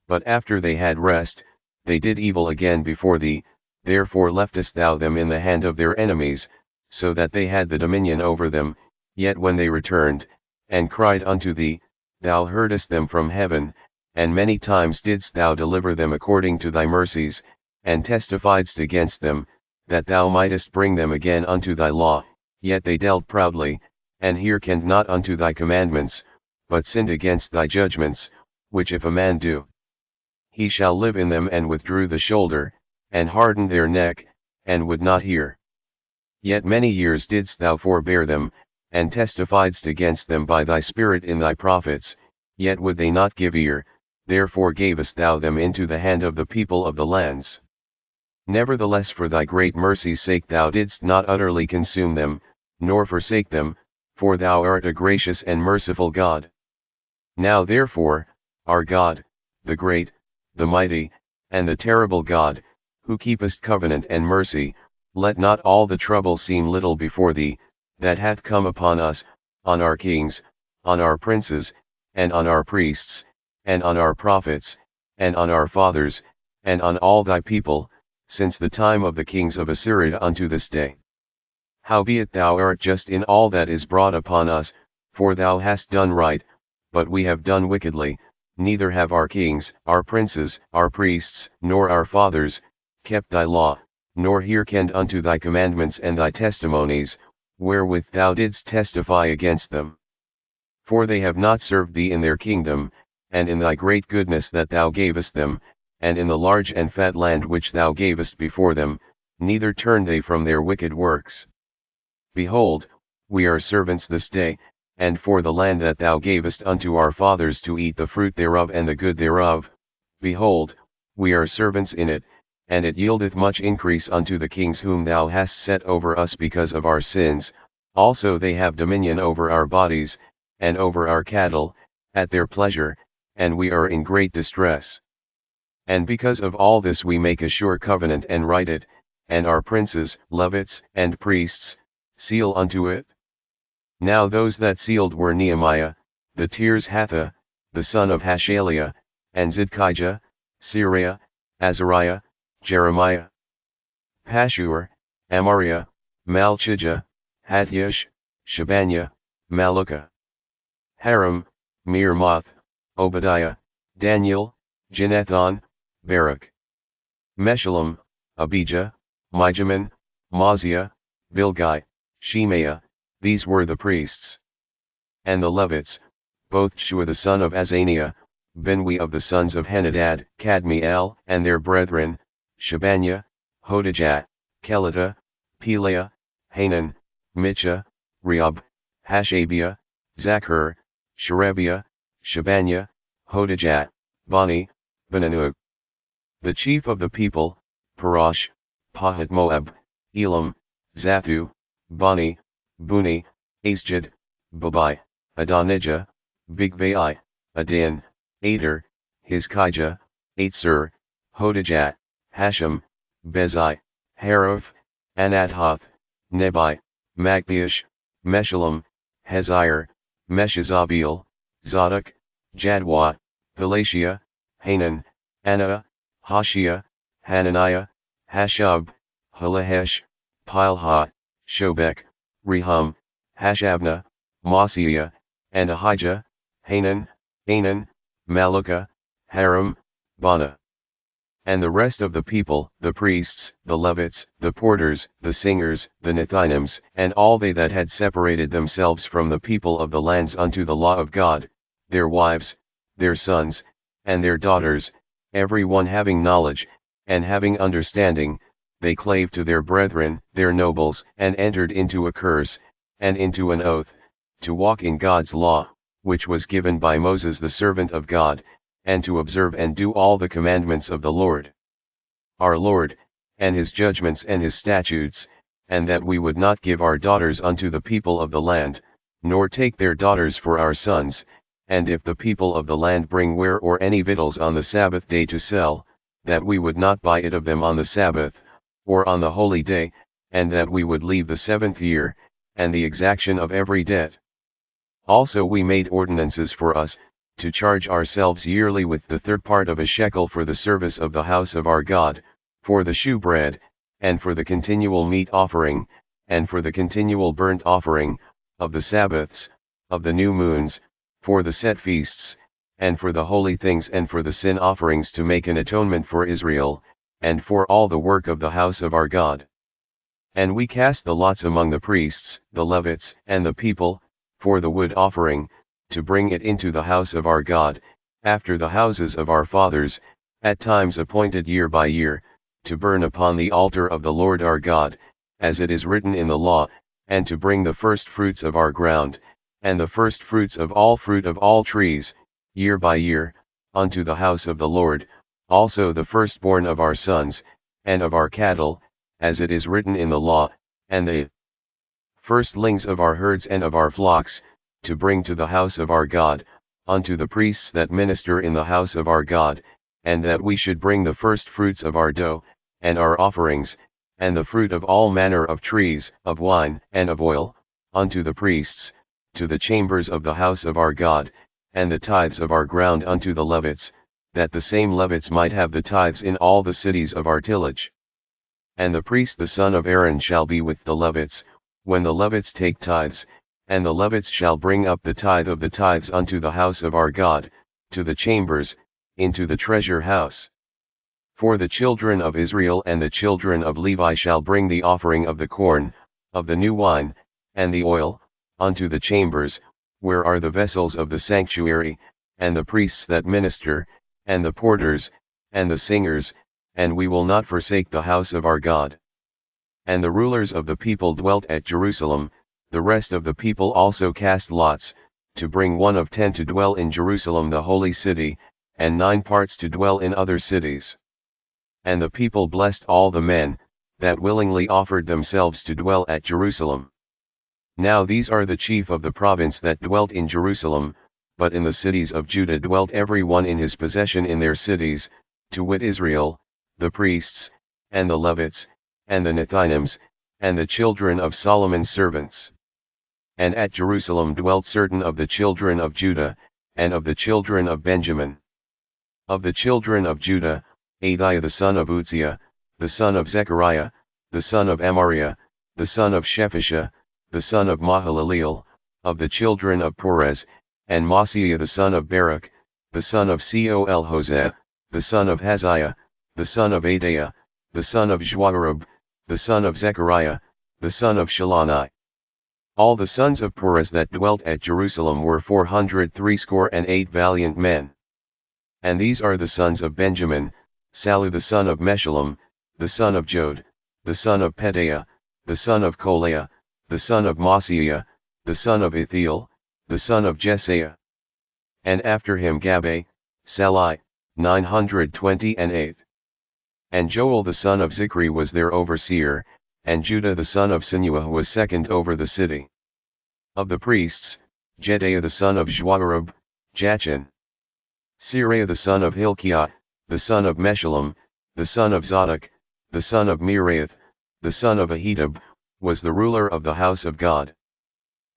But after they had rest, they did evil again before thee, therefore leftest thou them in the hand of their enemies, so that they had the dominion over them, yet when they returned, and cried unto thee, thou heardest them from heaven, and many times didst thou deliver them according to thy mercies, and testifiedst against them, that thou mightest bring them again unto thy law, yet they dealt proudly, and hearkened not unto thy commandments, but sinned against thy judgments, which if a man do, he shall live in them, and withdrew the shoulder, and hardened their neck, and would not hear. Yet many years didst thou forbear them, and testifiedst against them by thy Spirit in thy prophets, yet would they not give ear, therefore gavest thou them into the hand of the people of the lands. Nevertheless for thy great mercy's sake thou didst not utterly consume them, nor forsake them, for thou art a gracious and merciful God. Now therefore, our God, the great, the mighty, and the terrible God, who keepest covenant and mercy, let not all the trouble seem little before thee, that hath come upon us, on our kings, on our princes, and on our priests, and on our prophets, and on our fathers, and on all thy people, since the time of the kings of Assyria unto this day. Howbeit thou art just in all that is brought upon us, for thou hast done right, but we have done wickedly, neither have our kings, our princes, our priests, nor our fathers, kept thy law, nor hearkened unto thy commandments and thy testimonies, wherewith thou didst testify against them. For they have not served thee in their kingdom, and in thy great goodness that thou gavest them, and in the large and fat land which thou gavest before them, neither turned they from their wicked works. Behold, we are servants this day, and for the land that thou gavest unto our fathers to eat the fruit thereof and the good thereof, behold, we are servants in it, and it yieldeth much increase unto the kings whom thou hast set over us because of our sins, also they have dominion over our bodies, and over our cattle, at their pleasure, and we are in great distress. And because of all this we make a sure covenant and write it, and our princes, Levites, and priests, seal unto it. Now those that sealed were Nehemiah, the Tirshatha, the son of Hashaliah, and Zidkijah, Seraiah, Azariah, Jeremiah, Pashur, Amariah, Malchijah, Hattush, Shebaniah, Maluka, Haram, Meremoth, Obadiah, Daniel, Ginnathon, Barak, Meshullam, Abijah, Mijamin, Maziah, Bilgai, Shemaiah, these were the priests. And the Levites, both Shua the son of Azaniah, Binwi of the sons of Henadad, Kadmiel, and their brethren, Shebaniah, Hodijah, Kelita, Pelaiah, Hanan, Mitchah, Rehob, Hashabiah, Zachar, Sherebiah, Shebaniah, Hodijah, Bani, Benanu. The chief of the people, Parash, Pahat Moab, Elam, Zathu, Bani, Buni, Asjad, Babai, Adonijah, Bigvai, Adin, Ader, Hizkijah, Atsur, Hodijah, Hashem, Bezai, Haraph, Anathoth, Nebai, Magbiash, Meshullam, Hazir, Meshazabiel, Zadok, Jadwa, Pelatiah, Hanan, Anna, Hashiah, Hananiah, Hashub, Halahesh, Pilha, Shobek, Rehum, Hashabnah, Maaseiah, and Ahijah, Hanan, Anan, Maluka, Haram, Bana. And the rest of the people, the priests, the Levites, the porters, the singers, the Nethinims, and all they that had separated themselves from the people of the lands unto the law of God, their wives, their sons, and their daughters, every one having knowledge, and having understanding, they clave to their brethren, their nobles, and entered into a curse, and into an oath, to walk in God's law, which was given by Moses the servant of God, and to observe and do all the commandments of the Lord, our Lord, and his judgments and his statutes, and that we would not give our daughters unto the people of the land, nor take their daughters for our sons, and if the people of the land bring ware or any victuals on the Sabbath day to sell, that we would not buy it of them on the Sabbath, or on the holy day, and that we would leave the 7th year, and the exaction of every debt. Also we made ordinances for us, to charge ourselves yearly with the 3rd part of a shekel for the service of the house of our God, for the shewbread, and for the continual meat offering, and for the continual burnt offering, of the Sabbaths, of the new moons, for the set feasts, and for the holy things and for the sin offerings to make an atonement for Israel, and for all the work of the house of our God. And we cast the lots among the priests, the Levites, and the people, for the wood offering, to bring it into the house of our God, after the houses of our fathers, at times appointed year by year, to burn upon the altar of the Lord our God, as it is written in the law, and to bring the first fruits of our ground, and the first fruits of all fruit of all trees, year by year, unto the house of the Lord, also the firstborn of our sons, and of our cattle, as it is written in the law, and the firstlings of our herds and of our flocks, to bring to the house of our God, unto the priests that minister in the house of our God, and that we should bring the first fruits of our dough, and our offerings, and the fruit of all manner of trees, of wine, and of oil, unto the priests, to the chambers of the house of our God, and the tithes of our ground unto the Levites, that the same Levites might have the tithes in all the cities of our tillage. And the priest the son of Aaron shall be with the Levites, when the Levites take tithes, and the Levites shall bring up the tithe of the tithes unto the house of our God, to the chambers, into the treasure house. For the children of Israel and the children of Levi shall bring the offering of the corn, of the new wine, and the oil, unto the chambers, where are the vessels of the sanctuary, and the priests that minister, and the porters, and the singers, and we will not forsake the house of our God. And the rulers of the people dwelt at Jerusalem, the rest of the people also cast lots, to bring 1 of 10 to dwell in Jerusalem the holy city, and 9 parts to dwell in other cities. And the people blessed all the men, that willingly offered themselves to dwell at Jerusalem. Now these are the chief of the province that dwelt in Jerusalem, but in the cities of Judah dwelt every one in his possession in their cities, to wit Israel, the priests, and the Levites, and the Nethinims, and the children of Solomon's servants. And at Jerusalem dwelt certain of the children of Judah, and of the children of Benjamin. Of the children of Judah, Adaiah the son of Uzziah, the son of Zechariah, the son of Amariah, the son of Shephisha, the son of Mahalaleel, of the children of Perez, and Maaseiah the son of Baruch, the son of Col-Hosea, the son of Haziah, the son of Adaiah, the son of Joarib, the son of Zechariah, the son of Shiloni. All the sons of Perez that dwelt at Jerusalem were 468 valiant men. And these are the sons of Benjamin, Sallu the son of Meshullam, the son of Jod, the son of Pedaiah, the son of Kolaiah, the son of Maaseiah, the son of Ithiel, the son of Jesaiah. And after him Gabbai, Salai, 928. And Joel the son of Zichri was their overseer, and Judah the son of Sinuah was second over the city. Of the priests, Jedaiah the son of Joarib, Jachin. Seraiah the son of Hilkiah, the son of Meshullam, the son of Zadok, the son of Meraioth, the son of Ahitub, was the ruler of the house of God.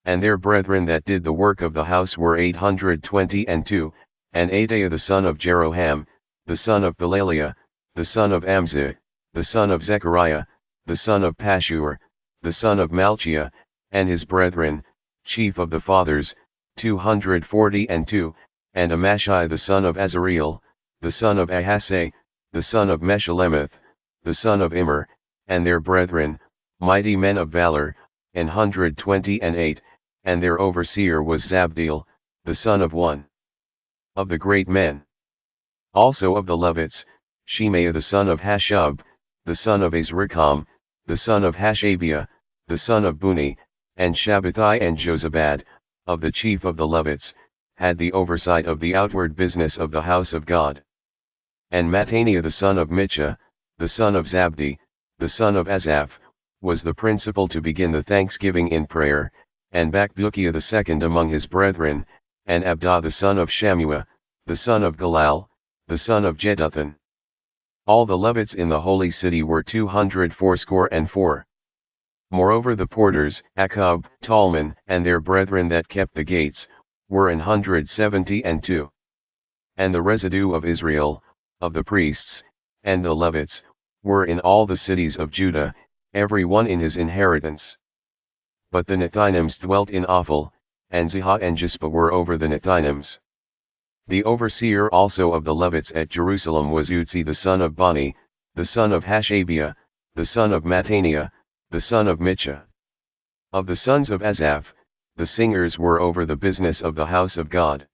And their brethren that did the work of the house were 822, and Adaiah the son of Jeroham, the son of Pelaliah, the son of Amzah, the son of Zechariah, the son of Pashur, the son of Malchiah, and his brethren, chief of the fathers, 242, and Amashai the son of Azareel, the son of Ahasai, the son of Meshelemeth, the son of Immer, and their brethren, mighty men of valor, 128, and their overseer was Zabdiel, the son of one of the great men. Also of the Levites, Shemaiah the son of Hashub, the son of Azrikam, the son of Hashabiah, the son of Buni, and Shabbatai and Jozabad, of the chief of the Levites, had the oversight of the outward business of the house of God. And Mattaniah the son of Mitchah, the son of Zabdi, the son of Asaph, was the principal to begin the thanksgiving in prayer, and Bakbukiah the second among his brethren, and Abda the son of Shammua, the son of Galal, the son of Jeduthun. All the Levites in the holy city were 284. Moreover the porters, Akkub, Talman, and their brethren that kept the gates, were 172. And the residue of Israel, of the priests, and the Levites, were in all the cities of Judah, every one in his inheritance. But the Nethinims dwelt in Ophel, and Zihah and Jispa were over the Nethinims. The overseer also of the Levites at Jerusalem was Utzi the son of Bani, the son of Hashabiah, the son of Mattaniah, the son of Mitchah. Of the sons of Asaph, the singers were over the business of the house of God.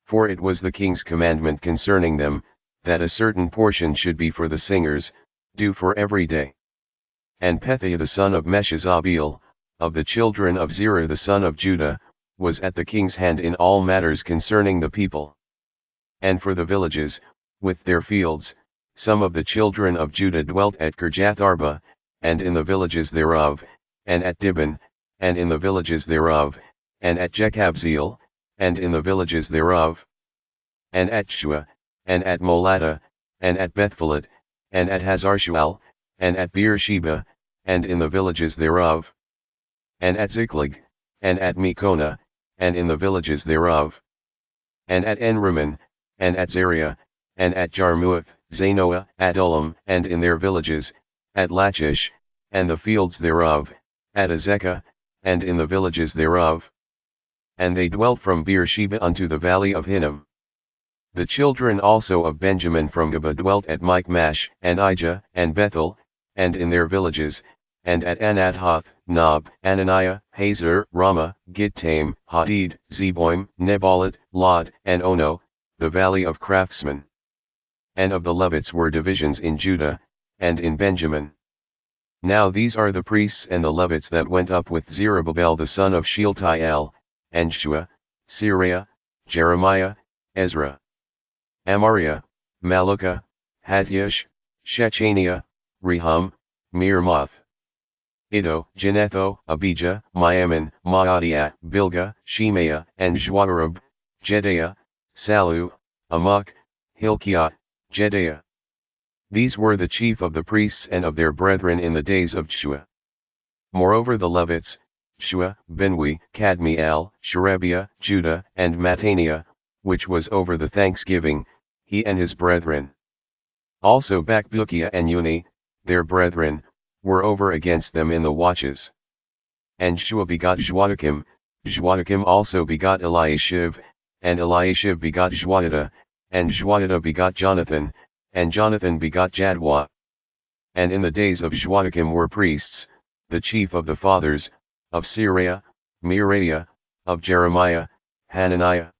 For it was the king's commandment concerning them, that a certain portion should be for the singers, due for every day. And Pethiah the son of Meshezabeel, of the children of Zerah the son of Judah, was at the king's hand in all matters concerning the people. And for the villages, with their fields, some of the children of Judah dwelt at Kirjath Arba, and in the villages thereof, and at Dibon, and in the villages thereof, and at Jekabzeel, and in the villages thereof, and at Shua, and at Moladah, and at Bethphelet, and at Hazarshual, and at Beersheba, and in the villages thereof, and at Ziklag, and at Mekona, and in the villages thereof, and at Enrimmon, and at Zariah, and at Jarmuth, Zanoah, Adullam, and in their villages, at Lachish, and the fields thereof, at Azekah, and in the villages thereof. And they dwelt from Beersheba unto the valley of Hinnom. The children also of Benjamin from Geba dwelt at Michmash, and Ijah, and Bethel, and in their villages, and at Anathoth, Nob, Ananiah, Hazor, Ramah, Gittaim, Hadid, Zeboim, Nebalat, Lod, and Ono, the valley of craftsmen. And of the Levites were divisions in Judah, and in Benjamin. Now these are the priests and the Levites that went up with Zerubbabel the son of Shealtiel, and Shua, Sariah, Jeremiah, Ezra, Amariah, Maluka, Hattush, Shechaniah, Rehum, Mirmoth, Iddo, Genetho, Abijah, Miamin, Maadiah, Bilgah, Shemaiah, and Joarib, Jedaiah, Salu, Amok, Hilkiah, Jedaiah. These were the chief of the priests and of their brethren in the days of Shua. Moreover the Levites, Shua, Binwi, Kadmiel, Sherebiah, Judah, and Mattaniah, which was over the thanksgiving, he and his brethren. Also Bakbukiah and Uni, their brethren, were over against them in the watches. And Shua begot Joachim, Joachim also begot Eliashib, and Eliashib begot Joiada, and Joiada begot Jonathan, and Jonathan begot Jadua. And in the days of Joachim were priests, the chief of the fathers, of Sariah, Meraiah, of Jeremiah, Hananiah,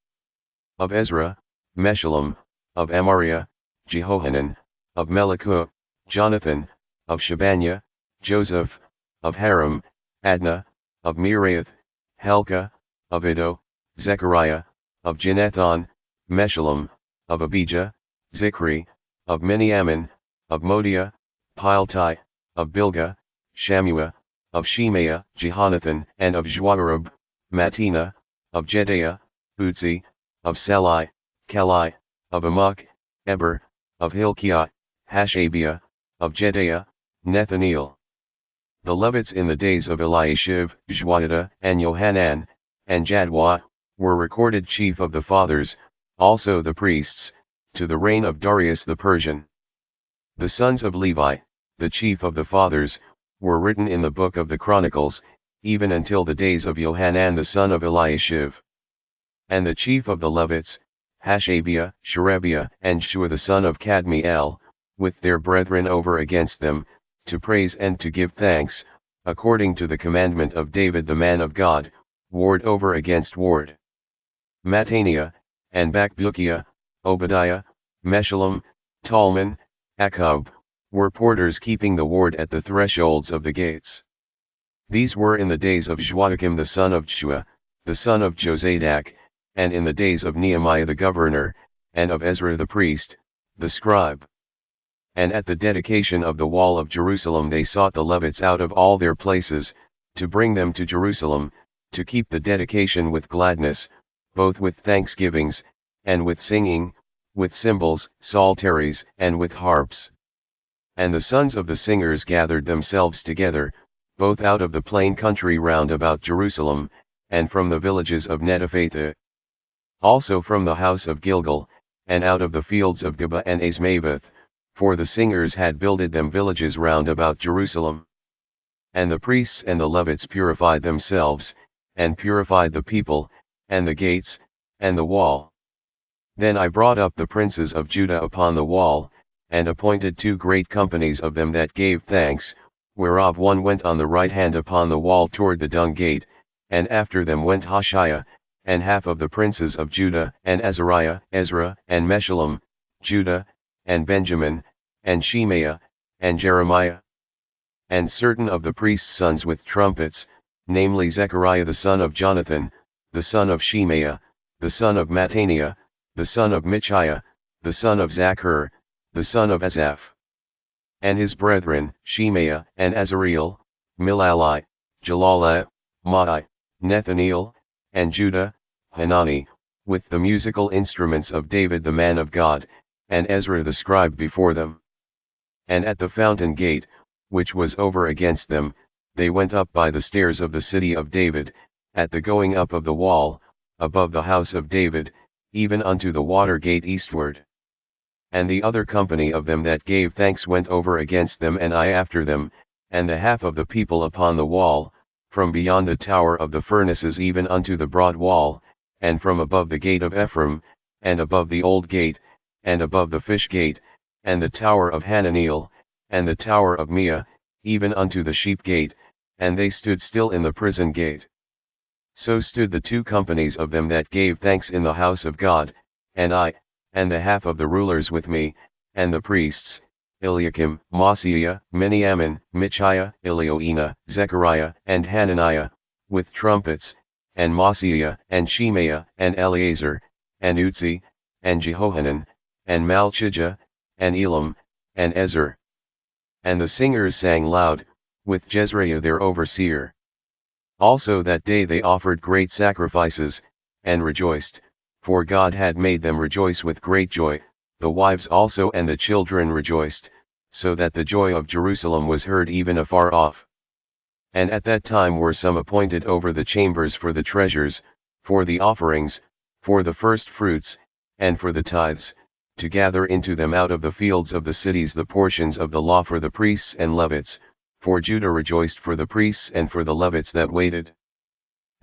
of Ezra, Meshullam, of Amariah, Jehohanan, of Melechua, Jonathan, of Shabaniah, Joseph, of Haram, Adna, of Meraioth, Helka, of Iddo, Zechariah, of Jenethon, Meshullam, of Abijah, Zichri, of Miniamin, of Modiah, Piltai, of Bilgah, Shammua, of Shemaiah, Jehonathan, and of Joarib, Mattina, of Jedaiah, Utzi, of Salai, Kalai, of Amok, Eber, of Hilkiah, Hashabiah, of Jedaiah, Nethaniel. The Levites in the days of Eliashib, Joiada, and Johanan, and Jadua, were recorded chief of the fathers, also the priests, to the reign of Darius the Persian. The sons of Levi, the chief of the fathers, were written in the book of the Chronicles, even until the days of Johanan the son of Eliashib. And the chief of the Levites, Hashabiah, Sherebiah, and Shua the son of Kadmiel, with their brethren over against them, to praise and to give thanks, according to the commandment of David the man of God, ward over against ward. Mattaniah, and Bakbukiah, Obadiah, Meshullam, Talman, Akkub, were porters keeping the ward at the thresholds of the gates. These were in the days of Joachim the son of Jeshua, the son of Josadak, and in the days of Nehemiah the governor, and of Ezra the priest, the scribe. And at the dedication of the wall of Jerusalem they sought the Levites out of all their places, to bring them to Jerusalem, to keep the dedication with gladness, both with thanksgivings, and with singing, with cymbals, psalteries, and with harps. And the sons of the singers gathered themselves together, both out of the plain country round about Jerusalem, and from the villages of Netophathah. Also from the house of Gilgal, and out of the fields of Geba and Azmaveth, for the singers had builded them villages round about Jerusalem. And the priests and the Levites purified themselves, and purified the people, and the gates, and the wall. Then I brought up the princes of Judah upon the wall, and appointed 2 great companies of them that gave thanks, whereof one went on the right hand upon the wall toward the dung gate, and after them went Hoshea, and half of the princes of Judah, and Azariah, Ezra, and Meshullam, Judah, and Benjamin, and Shemaiah, and Jeremiah. And certain of the priests' sons with trumpets, namely Zechariah the son of Jonathan, the son of Shemaiah, the son of Mattaniah, the son of Michaiah, the son of Zachar, the son of Asaph. And his brethren, Shemaiah, and Azareel, Milalai, Jalali, Maai, Nethaniel, and Judah, Hanani, with the musical instruments of David the man of God, and Ezra the scribe before them. And at the fountain gate, which was over against them, they went up by the stairs of the city of David, at the going up of the wall, above the house of David, even unto the water gate eastward. And the other company of them that gave thanks went over against them, and I after them, and the half of the people upon the wall, from beyond the tower of the furnaces even unto the broad wall, and from above the gate of Ephraim, and above the old gate, and above the fish gate, and the tower of Hananiel, and the tower of Mia, even unto the sheep gate, and they stood still in the prison gate. So stood the 2 companies of them that gave thanks in the house of God, and I, and the half of the rulers with me, and the priests, Eliakim, Maaseiah, Miniamin, Michaiah, Elioenah, Zechariah, and Hananiah, with trumpets, and Maaseiah, and Shemaiah, and Eleazar, and Utzi, and Jehohanan, and Malchijah, and Elam, and Ezer. And the singers sang loud, with Jezreiah their overseer. Also that day they offered great sacrifices, and rejoiced, for God had made them rejoice with great joy, the wives also and the children rejoiced, so that the joy of Jerusalem was heard even afar off. And at that time were some appointed over the chambers for the treasures, for the offerings, for the first fruits, and for the tithes, to gather into them out of the fields of the cities the portions of the law for the priests and Levites, for Judah rejoiced for the priests and for the Levites that waited.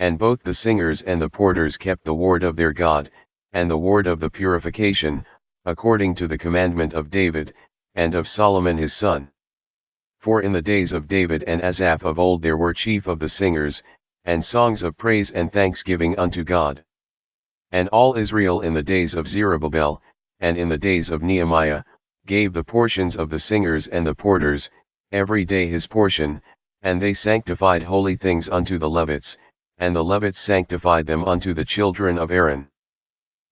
And both the singers and the porters kept the ward of their God, and the ward of the purification, according to the commandment of David, and of Solomon his son. For in the days of David and Asaph of old there were chief of the singers, and songs of praise and thanksgiving unto God. And all Israel in the days of Zerubbabel, and in the days of Nehemiah, gave the portions of the singers and the porters, every day his portion, and they sanctified holy things unto the Levites, and the Levites sanctified them unto the children of Aaron.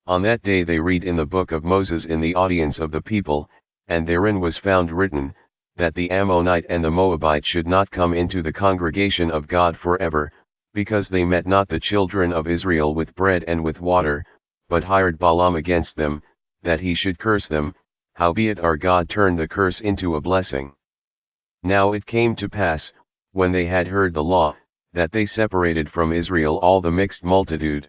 On that day they read in the book of Moses in the audience of the people, and therein was found written, that the Ammonite and the Moabite should not come into the congregation of God forever, because they met not the children of Israel with bread and with water, but hired Balaam against them, that he should curse them, howbeit our God turned the curse into a blessing. Now it came to pass, when they had heard the law, that they separated from Israel all the mixed multitude.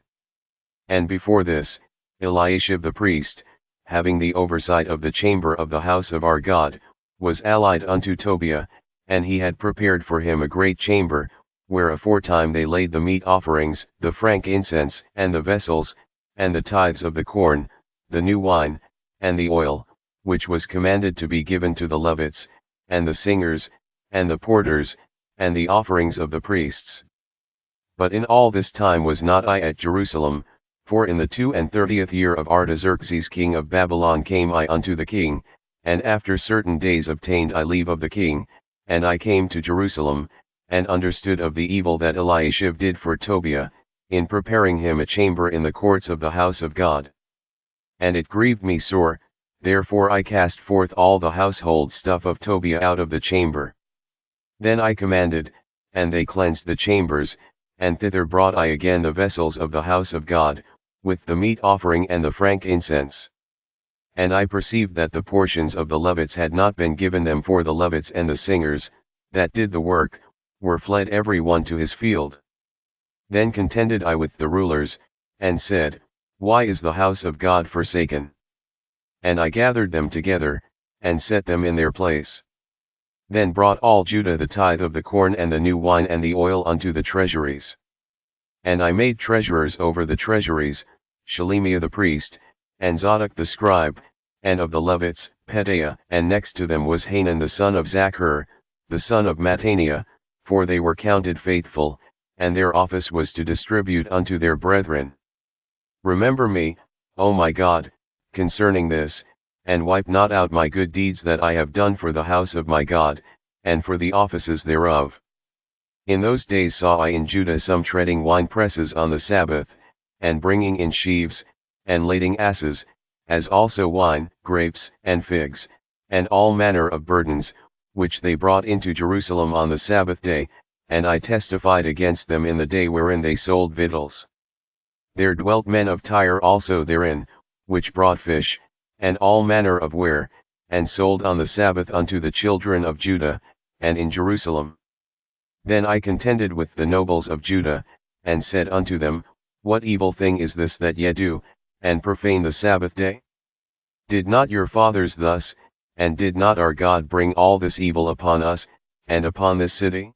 And before this, Eliashib the priest, having the oversight of the chamber of the house of our God, was allied unto Tobiah, and he had prepared for him a great chamber, where aforetime they laid the meat offerings, the frank incense, and the vessels, and the tithes of the corn, the new wine, and the oil, which was commanded to be given to the Levites, and the singers, and the porters, and the offerings of the priests. But in all this time was not I at Jerusalem, for in the 32nd year of Artaxerxes king of Babylon came I unto the king, and after certain days obtained I leave of the king, and I came to Jerusalem, and understood of the evil that Eliashib did for Tobiah, in preparing him a chamber in the courts of the house of God. And it grieved me sore, therefore I cast forth all the household stuff of Tobiah out of the chamber. Then I commanded, and they cleansed the chambers, and thither brought I again the vessels of the house of God, with the meat offering and the frankincense. And I perceived that the portions of the Levites had not been given them, for the Levites and the singers, that did the work, were fled every one to his field. Then contended I with the rulers, and said, Why is the house of God forsaken? And I gathered them together, and set them in their place. Then brought all Judah the tithe of the corn and the new wine and the oil unto the treasuries. And I made treasurers over the treasuries, Shelemiah the priest, and Zadok the scribe, and of the Levites, Pedaiah, and next to them was Hanan the son of Zachar, the son of Mattaniah, for they were counted faithful, and their office was to distribute unto their brethren. Remember me, O my God, concerning this, and wipe not out my good deeds that I have done for the house of my God, and for the offices thereof. In those days saw I in Judah some treading wine presses on the Sabbath, and bringing in sheaves, and lading asses, as also wine, grapes, and figs, and all manner of burdens, which they brought into Jerusalem on the Sabbath day, and I testified against them in the day wherein they sold victuals. There dwelt men of Tyre also therein, which brought fish, and all manner of ware, and sold on the Sabbath unto the children of Judah, and in Jerusalem. Then I contended with the nobles of Judah, and said unto them, What evil thing is this that ye do, and profane the Sabbath day? Did not your fathers thus, and did not our God bring all this evil upon us, and upon this city?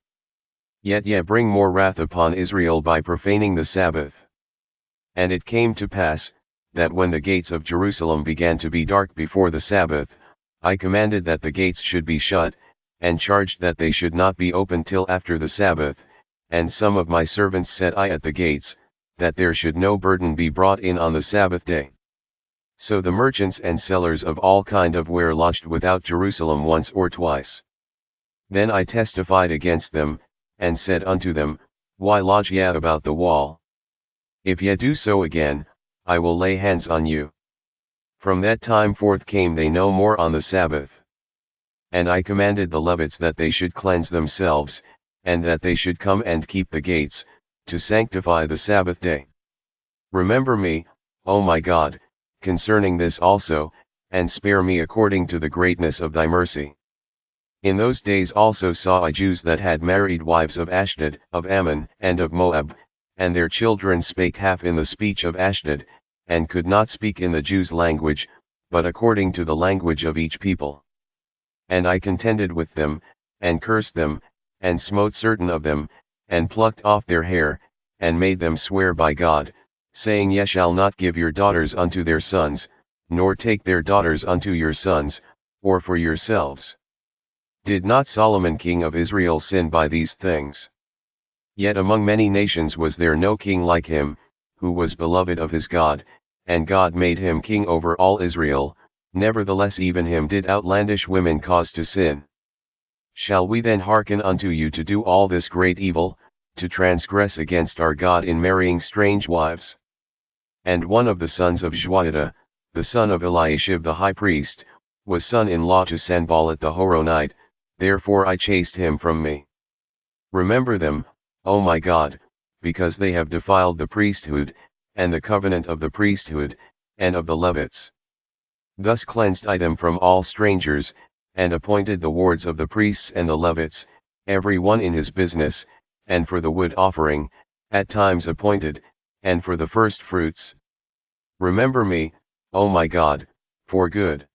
Yet ye bring more wrath upon Israel by profaning the Sabbath. And it came to pass, that when the gates of Jerusalem began to be dark before the Sabbath, I commanded that the gates should be shut, and charged that they should not be opened till after the Sabbath, and some of my servants set I at the gates, that there should no burden be brought in on the Sabbath day. So the merchants and sellers of all kind of ware lodged without Jerusalem once or twice. Then I testified against them, and said unto them, Why lodge ye about the wall? If ye do so again, I will lay hands on you. From that time forth came they no more on the Sabbath. And I commanded the Levites that they should cleanse themselves, and that they should come and keep the gates, to sanctify the Sabbath day. Remember me, O my God, concerning this also, and spare me according to the greatness of thy mercy. In those days also saw I Jews that had married wives of Ashdod, of Ammon, and of Moab, and their children spake half in the speech of Ashdod, and could not speak in the Jews' language, but according to the language of each people. And I contended with them, and cursed them, and smote certain of them, and plucked off their hair, and made them swear by God, saying, Ye shall not give your daughters unto their sons, nor take their daughters unto your sons, or for yourselves. Did not Solomon king of Israel sin by these things? Yet among many nations was there no king like him, who was beloved of his God, and God made him king over all Israel. Nevertheless even him did outlandish women cause to sin. Shall we then hearken unto you to do all this great evil, to transgress against our God in marrying strange wives? And one of the sons of Joiada, the son of Eliashib the high priest, was son-in-law to Sanballat the Horonite, therefore I chased him from me. Remember them, O my God, because they have defiled the priesthood, and the covenant of the priesthood, and of the Levites. Thus cleansed I them from all strangers, and appointed the wards of the priests and the Levites, every one in his business, and for the wood offering, at times appointed, and for the first fruits. Remember me, O my God, for good.